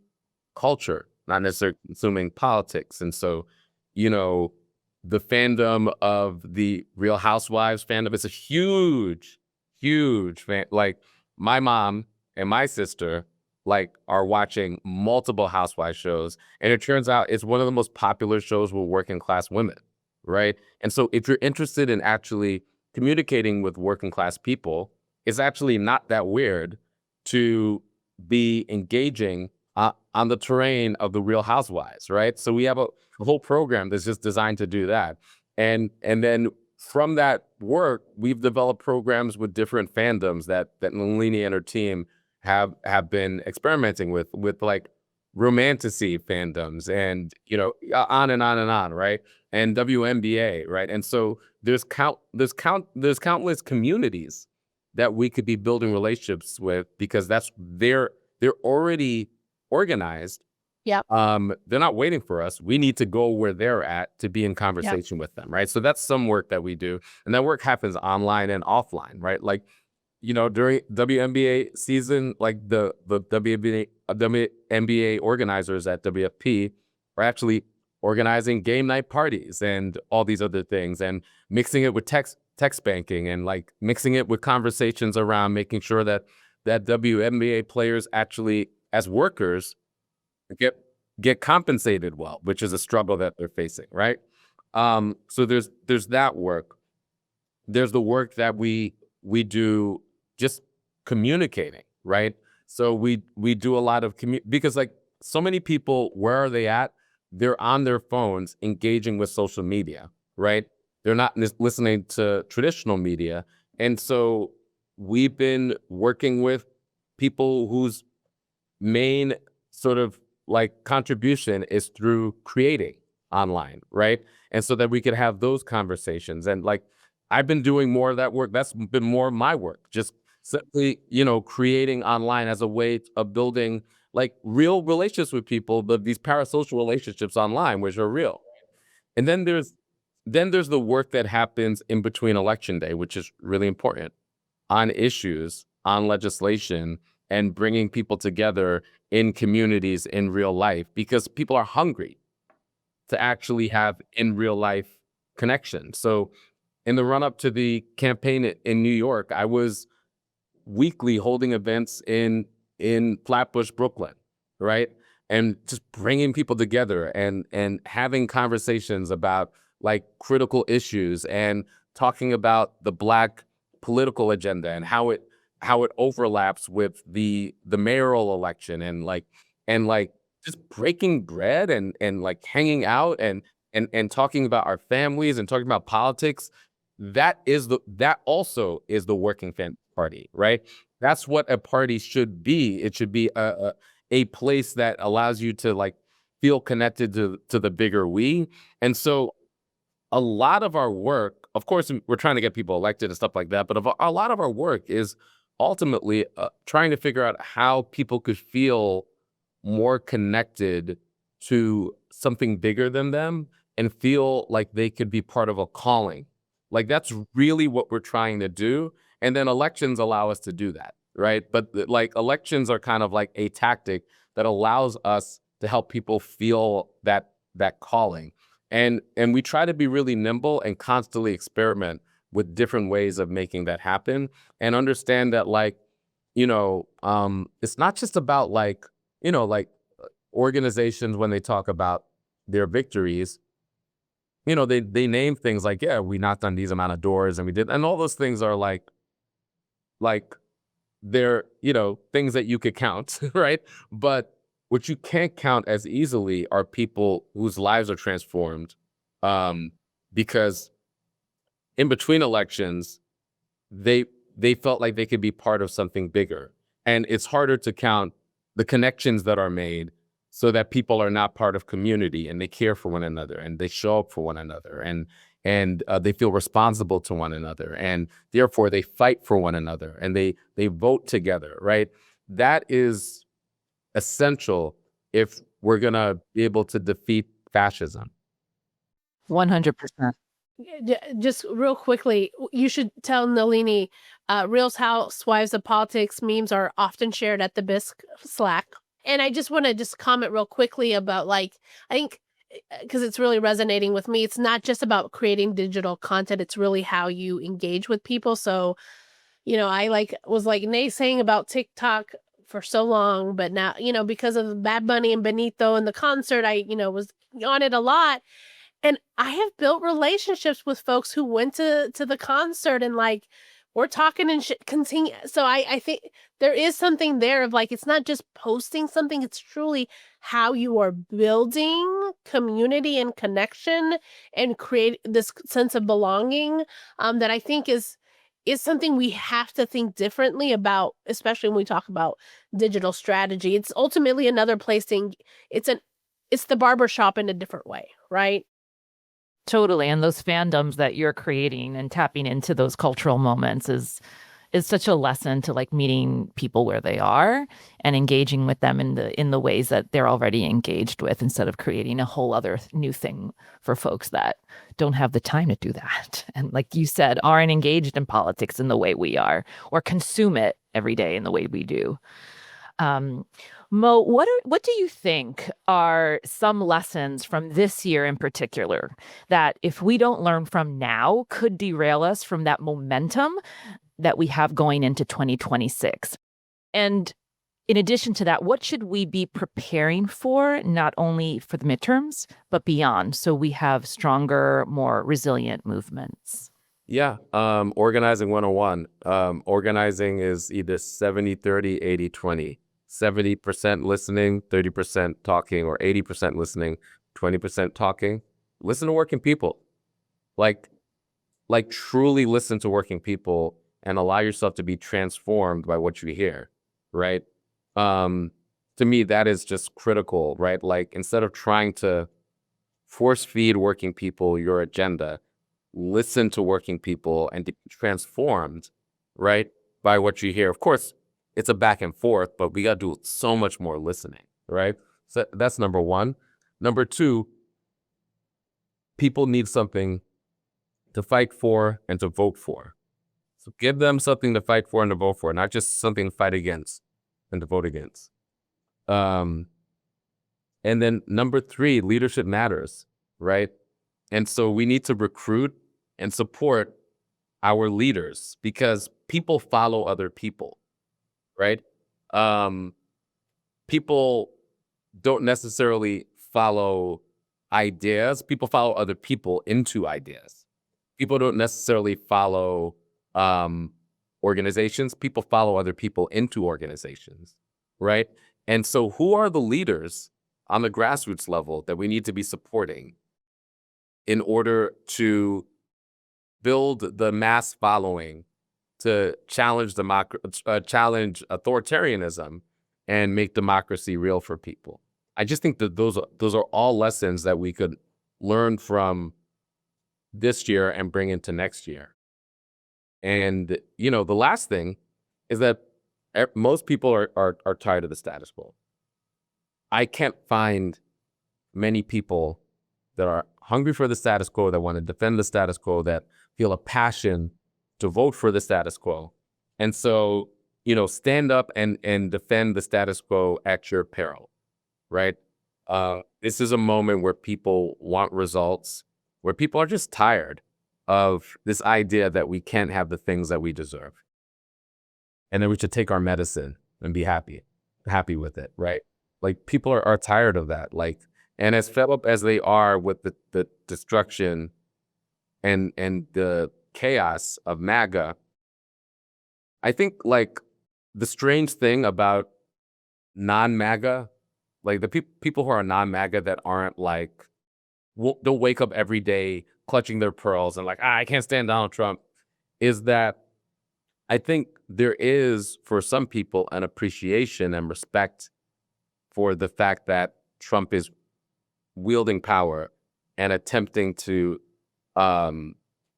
C: culture, not necessarily consuming politics. And so, the fandom of the Real Housewives fandom is a huge, huge fan. Like my mom and my sister are watching multiple Housewives shows. And it turns out it's one of the most popular shows with working class women, right? And so if you're interested in actually communicating with working class people, it's actually not that weird to be engaging on the terrain of the Real Housewives, right? So we have a whole program that's just designed to do that. And then from that work, we've developed programs with different fandoms that Nalini and her team have been experimenting with like romantasy fandoms and, on and on and on, right? And WNBA, right? And so there's countless communities that we could be building relationships with because they're already organized.
B: Yep.
C: They're not waiting for us. We need to go where they're at to be in conversation with them, right? So that's some work that we do. And that work happens online and offline, right? Like, during WNBA season, like the WNBA organizers at WFP are actually organizing game night parties and all these other things and mixing it with text banking and like mixing it with conversations around making sure that WNBA players actually, as workers, get get compensated well, which is a struggle that they're facing, right? So there's that work. There's the work that we do just communicating, right? So we do a lot of because like so many people, where are they at? They're on their phones engaging with social media, right? They're not listening to traditional media. And so we've been working with people whose main sort of like contribution is through creating online, right? And so that we could have those conversations. And like I've been doing more of that work. That's been more of my work, just simply, creating online as a way of building like real relationships with people, but these parasocial relationships online, which are real. And then there's the work that happens in between election day, which is really important, on issues, on legislation, and bringing people together in communities in real life, because people are hungry to actually have in real life connection. So in the run up to the campaign in New York, I was weekly holding events in Flatbush, Brooklyn, right? And just bringing people together and having conversations about like critical issues and talking about the Black political agenda and how it overlaps with the mayoral election, and like just breaking bread and like hanging out and talking about our families and talking about politics. That also is the working family party, right? That's what a party should be. It should be a place that allows you to like feel connected to the bigger we. And so a lot of our work, of course, we're trying to get people elected and stuff like that, but a lot of our work is ultimately trying to figure out how people could feel more connected to something bigger than them and feel like they could be part of a calling. Like that's really what we're trying to do. And then elections allow us to do that, right? But like elections are kind of like a tactic that allows us to help people feel that calling. And we try to be really nimble and constantly experiment with different ways of making that happen, and understand that like, it's not just about like, organizations when they talk about their victories, they name things like, yeah, we knocked on these amount of doors and we did, and all those things are like they're, things that you could count, right? But what you can't count as easily are people whose lives are transformed, because in between elections, they felt like they could be part of something bigger. And it's harder to count the connections that are made so that people are not part of community and they care for one another and they show up for one another and they feel responsible to one another, and therefore they fight for one another and they vote together, right? That is essential if we're going to be able to defeat fascism.
A: 100%.
B: Just real quickly, you should tell Nalini, Real Housewives of Politics memes are often shared at the BISC Slack. And I just want to just comment real quickly about like, I think, because it's really resonating with me, it's not just about creating digital content, it's really how you engage with people. So, I was like naysaying about TikTok for so long, but now, because of Bad Bunny and Benito and the concert, I, was on it a lot. And I have built relationships with folks who went to the concert, and like we're talking and continue. So I think there is something there of like, it's not just posting something, it's truly how you are building community and connection and create this sense of belonging, that I think is something we have to think differently about, especially when we talk about digital strategy. It's ultimately another place it's the barbershop in a different way, right?
A: Totally. And those fandoms that you're creating and tapping into those cultural moments is such a lesson to like meeting people where they are and engaging with them in the ways that they're already engaged with, instead of creating a whole other new thing for folks that don't have the time to do that. And like you said, aren't engaged in politics in the way we are, or consume it every day in the way we do. Mo, what do you think are some lessons from this year in particular that if we don't learn from now could derail us from that momentum that we have going into 2026? And in addition to that, what should we be preparing for, not only for the midterms, but beyond, so we have stronger, more resilient movements?
C: Yeah. Organizing 101. Organizing is either 70-30, 80-20. 70% listening, 30% talking, or 80% listening, 20% talking. Listen to working people. Like truly listen to working people and allow yourself to be transformed by what you hear, right? To me, that is just critical, right? Like, instead of trying to force feed working people your agenda, listen to working people and be transformed, right, by what you hear. Of course, it's a back and forth, but we got to do so much more listening, right? So that's number one. Number two, people need something to fight for and to vote for. So give them something to fight for and to vote for, not just something to fight against and to vote against. And then number three, leadership matters, right? And so we need to recruit and support our leaders, because people follow other people, right? People don't necessarily follow ideas. People follow other people into ideas. People don't necessarily follow organizations. People follow other people into organizations, right? And so who are the leaders on the grassroots level that we need to be supporting in order to build the mass following to challenge challenge authoritarianism and make democracy real for people? I just think that those are all lessons that we could learn from this year and bring into next year. And, you know, the last thing is that most people are tired of the status quo. I can't find many people that are hungry for the status quo, that want to defend the status quo, that feel a passion to vote for the status quo. And so, you know, stand up and defend the status quo at your peril, right? This is a moment where people want results, where people are just tired of this idea that we can't have the things that we deserve, and then we should take our medicine and be happy with it, right? Like, people are tired of that. Like, and as fed up as they are with the destruction and the chaos of MAGA, I think, like, the strange thing about non-MAGA, like the people who are non-MAGA that aren't like, don't wake up every day clutching their pearls and like, I can't stand Donald Trump, is that I think there is, for some people, an appreciation and respect for the fact that Trump is wielding power and attempting to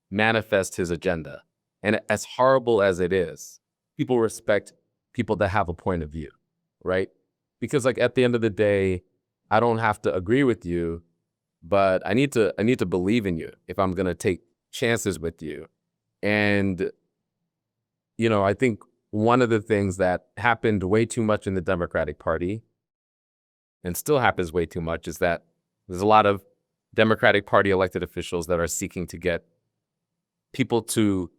C: manifest his agenda. And as horrible as it is, people respect people that have a point of view, right? Because, like, at the end of the day, I don't have to agree with you, but I need to believe in you if I'm going to take chances with you. And, you know, I think one of the things that happened way too much in the Democratic Party, and still happens way too much, is that there's a lot of Democratic Party elected officials that are seeking to get people to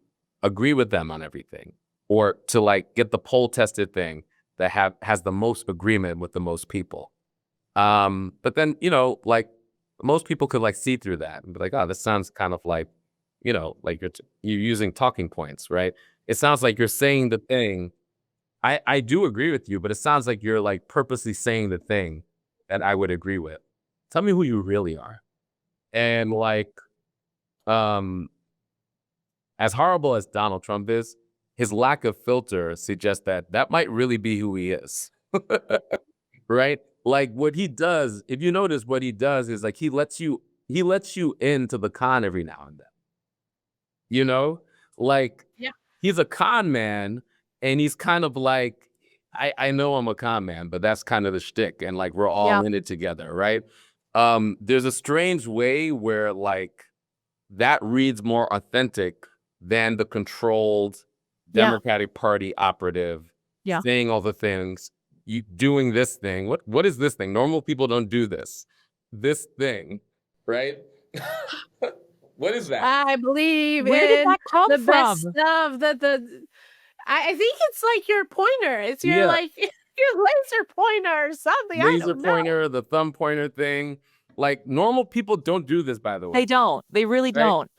C: agree with them on everything, or to, like, get the poll tested thing that has the most agreement with the most people. But then, you know, like, most people could, like, see through that and be like, oh, this sounds kind of like, you know, like you're using talking points, right? It sounds like you're saying the thing. I do agree with you, but it sounds like you're, like, purposely saying the thing that I would agree with. Tell me who you really are. And, like, as horrible as Donald Trump is, his lack of filter suggests that might really be who he is. Right? Like, what he does, if you notice, what he does is, like, he lets you into the con every now and then. You know? Like,
B: Yeah.
C: he's a con man, and he's kind of like, I know I'm a con man, but that's kind of the shtick, and, like, we're all in it together, right? There's a strange way where, like, that reads more authentic than the controlled Democratic Party operative saying all the things, you doing this thing. What is this thing? Normal people don't do this. This thing, right? What is that?
B: I believe
A: Where did
B: in
A: that come
B: the
A: from?
B: best of I think it's like your pointer. It's your
C: Yeah.
B: like your laser pointer or something. I
C: laser
B: don't know.
C: pointer, the thumb pointer thing. Like normal people don't do this, by the way.
A: They don't. They really
C: Right?
A: don't.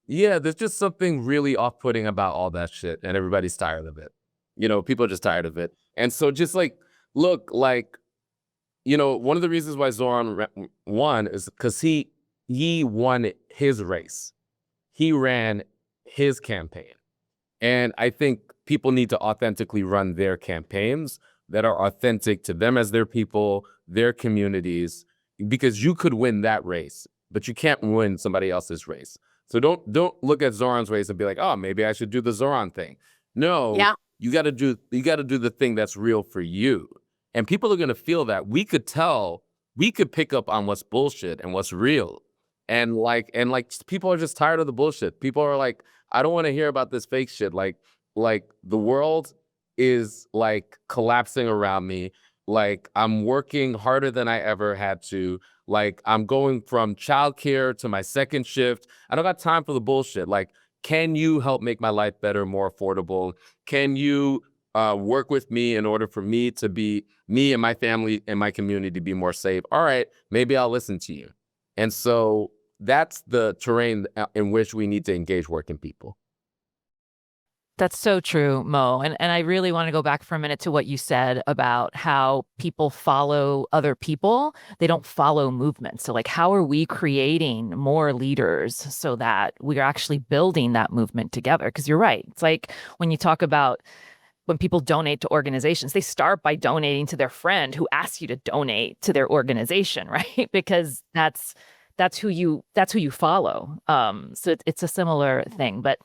C: Yeah, there's just something really off-putting about all that shit, and everybody's tired of it. You know, people are just tired of it. And so just like, look, like, you know, one of the reasons why Zoran won is because he won his race. He ran his campaign. And I think people need to authentically run their campaigns that are authentic to them as their people, their communities, because you could win that race, but you can't win somebody else's race. So don't look at Zoran's race and be like, oh, maybe I should do the Zoran thing. No,
B: Yeah.
C: you got to do the thing that's real for you. And people are going to feel that. We could pick up on what's bullshit and what's real. And like people are just tired of the bullshit. People are like, I don't want to hear about this fake shit. Like the world is like collapsing around me. Like I'm working harder than I ever had to. Like I'm going from childcare to my second shift. I don't got time for the bullshit. Like, can you help make my life better, more affordable? Can you work with me in order for me and my family and my community to be more safe? All right, maybe I'll listen to you. And so that's the terrain in which we need to engage working people.
A: That's so true, Mo. And I really want to go back for a minute to what you said about how people follow other people. They don't follow movements. So like, how are we creating more leaders so that we're actually building that movement together? Because you're right. It's like when you talk about when people donate to organizations, they start by donating to their friend who asks you to donate to their organization, right? Because that's who you follow. So it's a similar thing. But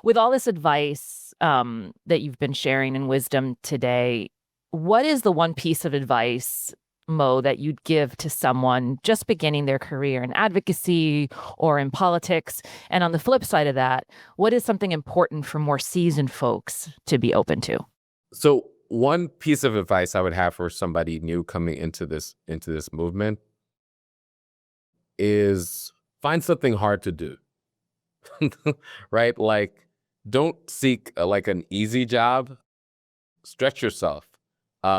A: with all this advice that you've been sharing and wisdom today, what is the one piece of advice, Mo, that you'd give to someone just beginning their career in advocacy or in politics? And on the flip side of that, what is something important for more seasoned folks to be open to?
C: So one piece of advice I would have for somebody new coming into this movement is find something hard to do. Right? Like, don't seek like an easy job. Stretch yourself,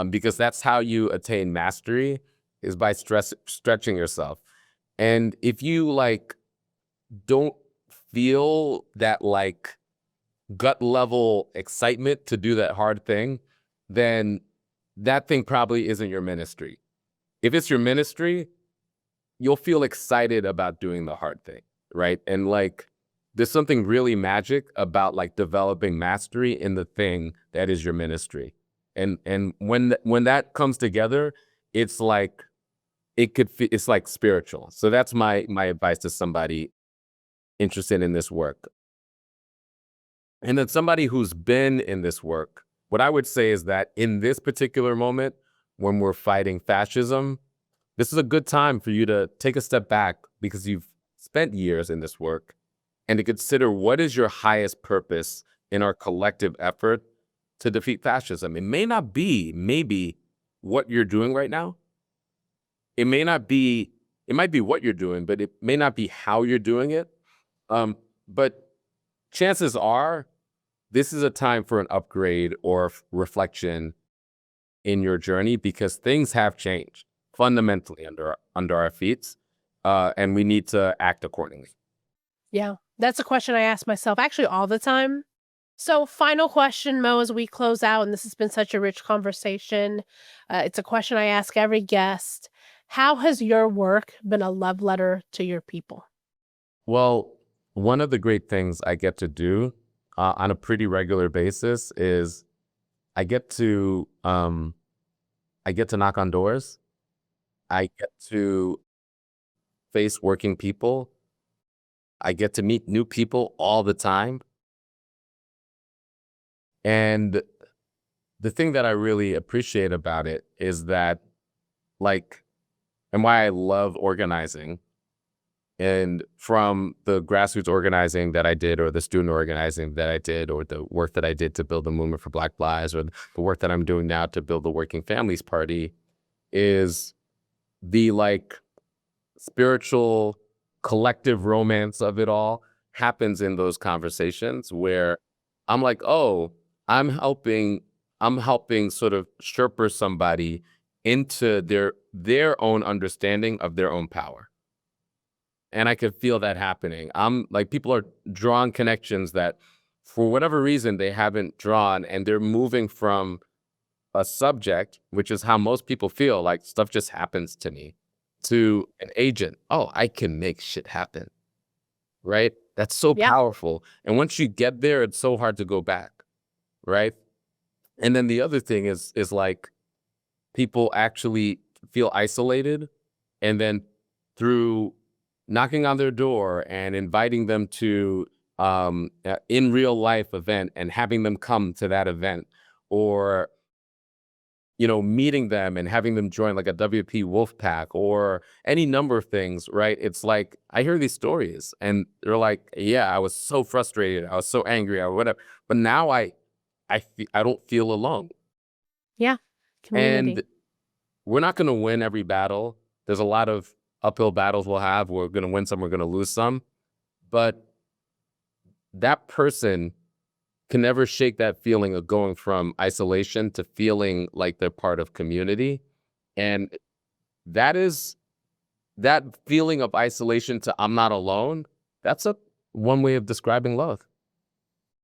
C: because that's how you attain mastery, is by stretching yourself. And if you like don't feel that like gut level excitement to do that hard thing, then that thing probably isn't your ministry. If it's your ministry, you'll feel excited about doing the hard thing, right? And like, there's something really magic about like developing mastery in the thing that is your ministry. And when that comes together, it's like it's like spiritual. So that's my advice to somebody interested in this work. And then somebody who's been in this work, what I would say is that in this particular moment, when we're fighting fascism, this is a good time for you to take a step back, because you've spent years in this work, and to consider what is your highest purpose in our collective effort to defeat fascism. It may not be maybe what you're doing right now. It might be what you're doing, but it may not be how you're doing it. But chances are this is a time for an upgrade or reflection in your journey, because things have changed fundamentally under our feet, and we need to act accordingly.
B: Yeah, that's a question I ask myself actually all the time. So final question, Mo, as we close out, and this has been such a rich conversation. It's a question I ask every guest. How has your work been a love letter to your people?
C: Well, one of the great things I get to do on a pretty regular basis is I get to knock on doors. I get to face working people. I get to meet new people all the time. And the thing that I really appreciate about it is that, like, and why I love organizing, and from the grassroots organizing that I did, or the student organizing that I did, or the work that I did to build the movement for Black Lives, or the work that I'm doing now to build the Working Families Party, is the like spiritual collective romance of it all happens in those conversations where I'm like, oh, I'm helping I'm helping sort of Sherpa somebody into their own understanding of their own power. And I could feel that happening. I'm like, people are drawing connections that for whatever reason they haven't drawn, and they're moving from a subject, which is how most people feel, like stuff just happens to me, to an agent. Oh, I can make shit happen, right? That's so powerful. And once you get there, it's so hard to go back, right? And then the other thing is like people actually feel isolated, and then through knocking on their door and inviting them to in real life event and having them come to that event, or meeting them and having them join like a WP Wolf Pack or any number of things, right? It's like, I hear these stories and they're like, yeah, I was so frustrated, I was so angry, or whatever. But now I don't feel alone.
B: Yeah. Community.
C: And we're not going to win every battle. There's a lot of uphill battles we'll have. We're going to win some, we're going to lose some. But that person can never shake that feeling of going from isolation to feeling like they're part of community. And that feeling of isolation to I'm not alone, that's one way of describing love.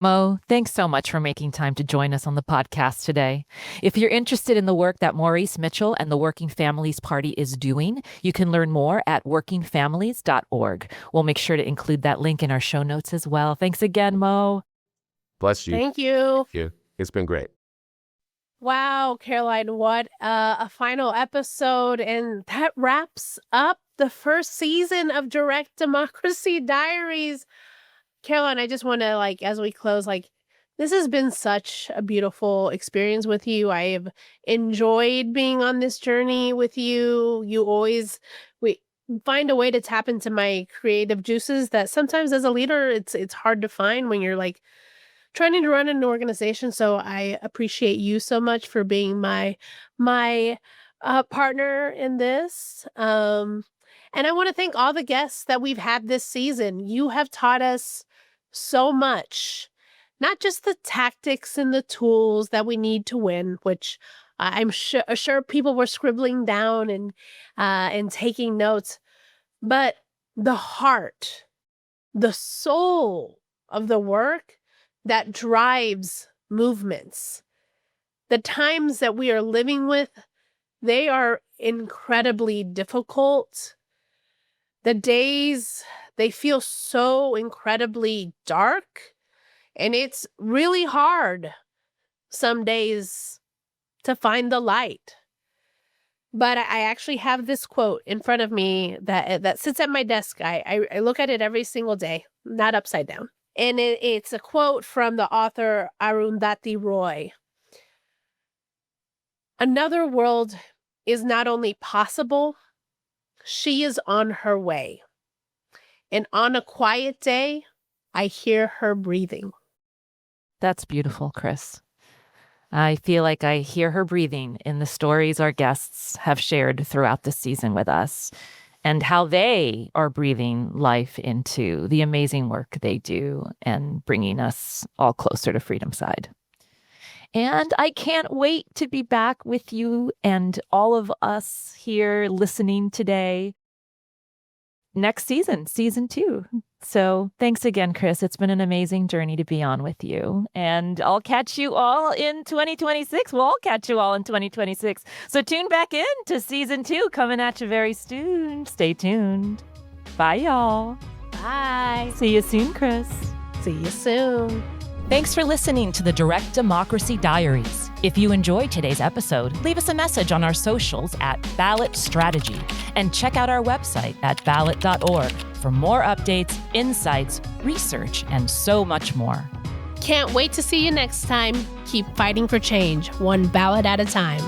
A: Mo, thanks so much for making time to join us on the podcast today. If you're interested in the work that Maurice Mitchell and the Working Families Party is doing, you can learn more at workingfamilies.org. We'll make sure to include that link in our show notes as well. Thanks again, Mo.
C: Bless you.
B: Thank you.
C: Thank you. It's been great.
B: Wow, Caroline, what a final episode. And that wraps up the first season of Direct Democracy Diaries. Caroline, I just want to, as we close, this has been such a beautiful experience with you. I have enjoyed being on this journey with you. We find a way to tap into my creative juices that sometimes as a leader, it's hard to find when you're trying to run an organization. So I appreciate you so much for being my partner in this. And I want to thank all the guests that we've had this season. You have taught us so much, not just the tactics and the tools that we need to win, which I'm sure people were scribbling down and taking notes, but the heart, the soul of the work that drives movements. The times that we are living with, they are incredibly difficult. The days, they feel so incredibly dark, and it's really hard some days to find the light. But I actually have this quote in front of me that sits at my desk. I look at it every single day, not upside down. And it's a quote from the author Arundhati Roy. Another world is not only possible, she is on her way. And on a quiet day, I hear her breathing.
A: That's beautiful, Chris. I feel like I hear her breathing in the stories our guests have shared throughout the season with us, and how they are breathing life into the amazing work they do and bringing us all closer to Freedom Side. And I can't wait to be back with you and all of us here listening today next season, season 2. So thanks again, Chris. It's been an amazing journey to be on with you. And I'll catch you all in 2026. We'll all catch you all in 2026. So tune back in to season 2 coming at you very soon. Stay tuned. Bye, y'all.
B: Bye.
A: See you soon, Chris.
B: See you soon.
A: Thanks for listening to the Direct Democracy Diaries. If you enjoyed today's episode, leave us a message on our socials at Ballot Strategy and check out our website at ballot.org for more updates, insights, research, and so much more.
B: Can't wait to see you next time. Keep fighting for change, one ballot at a time.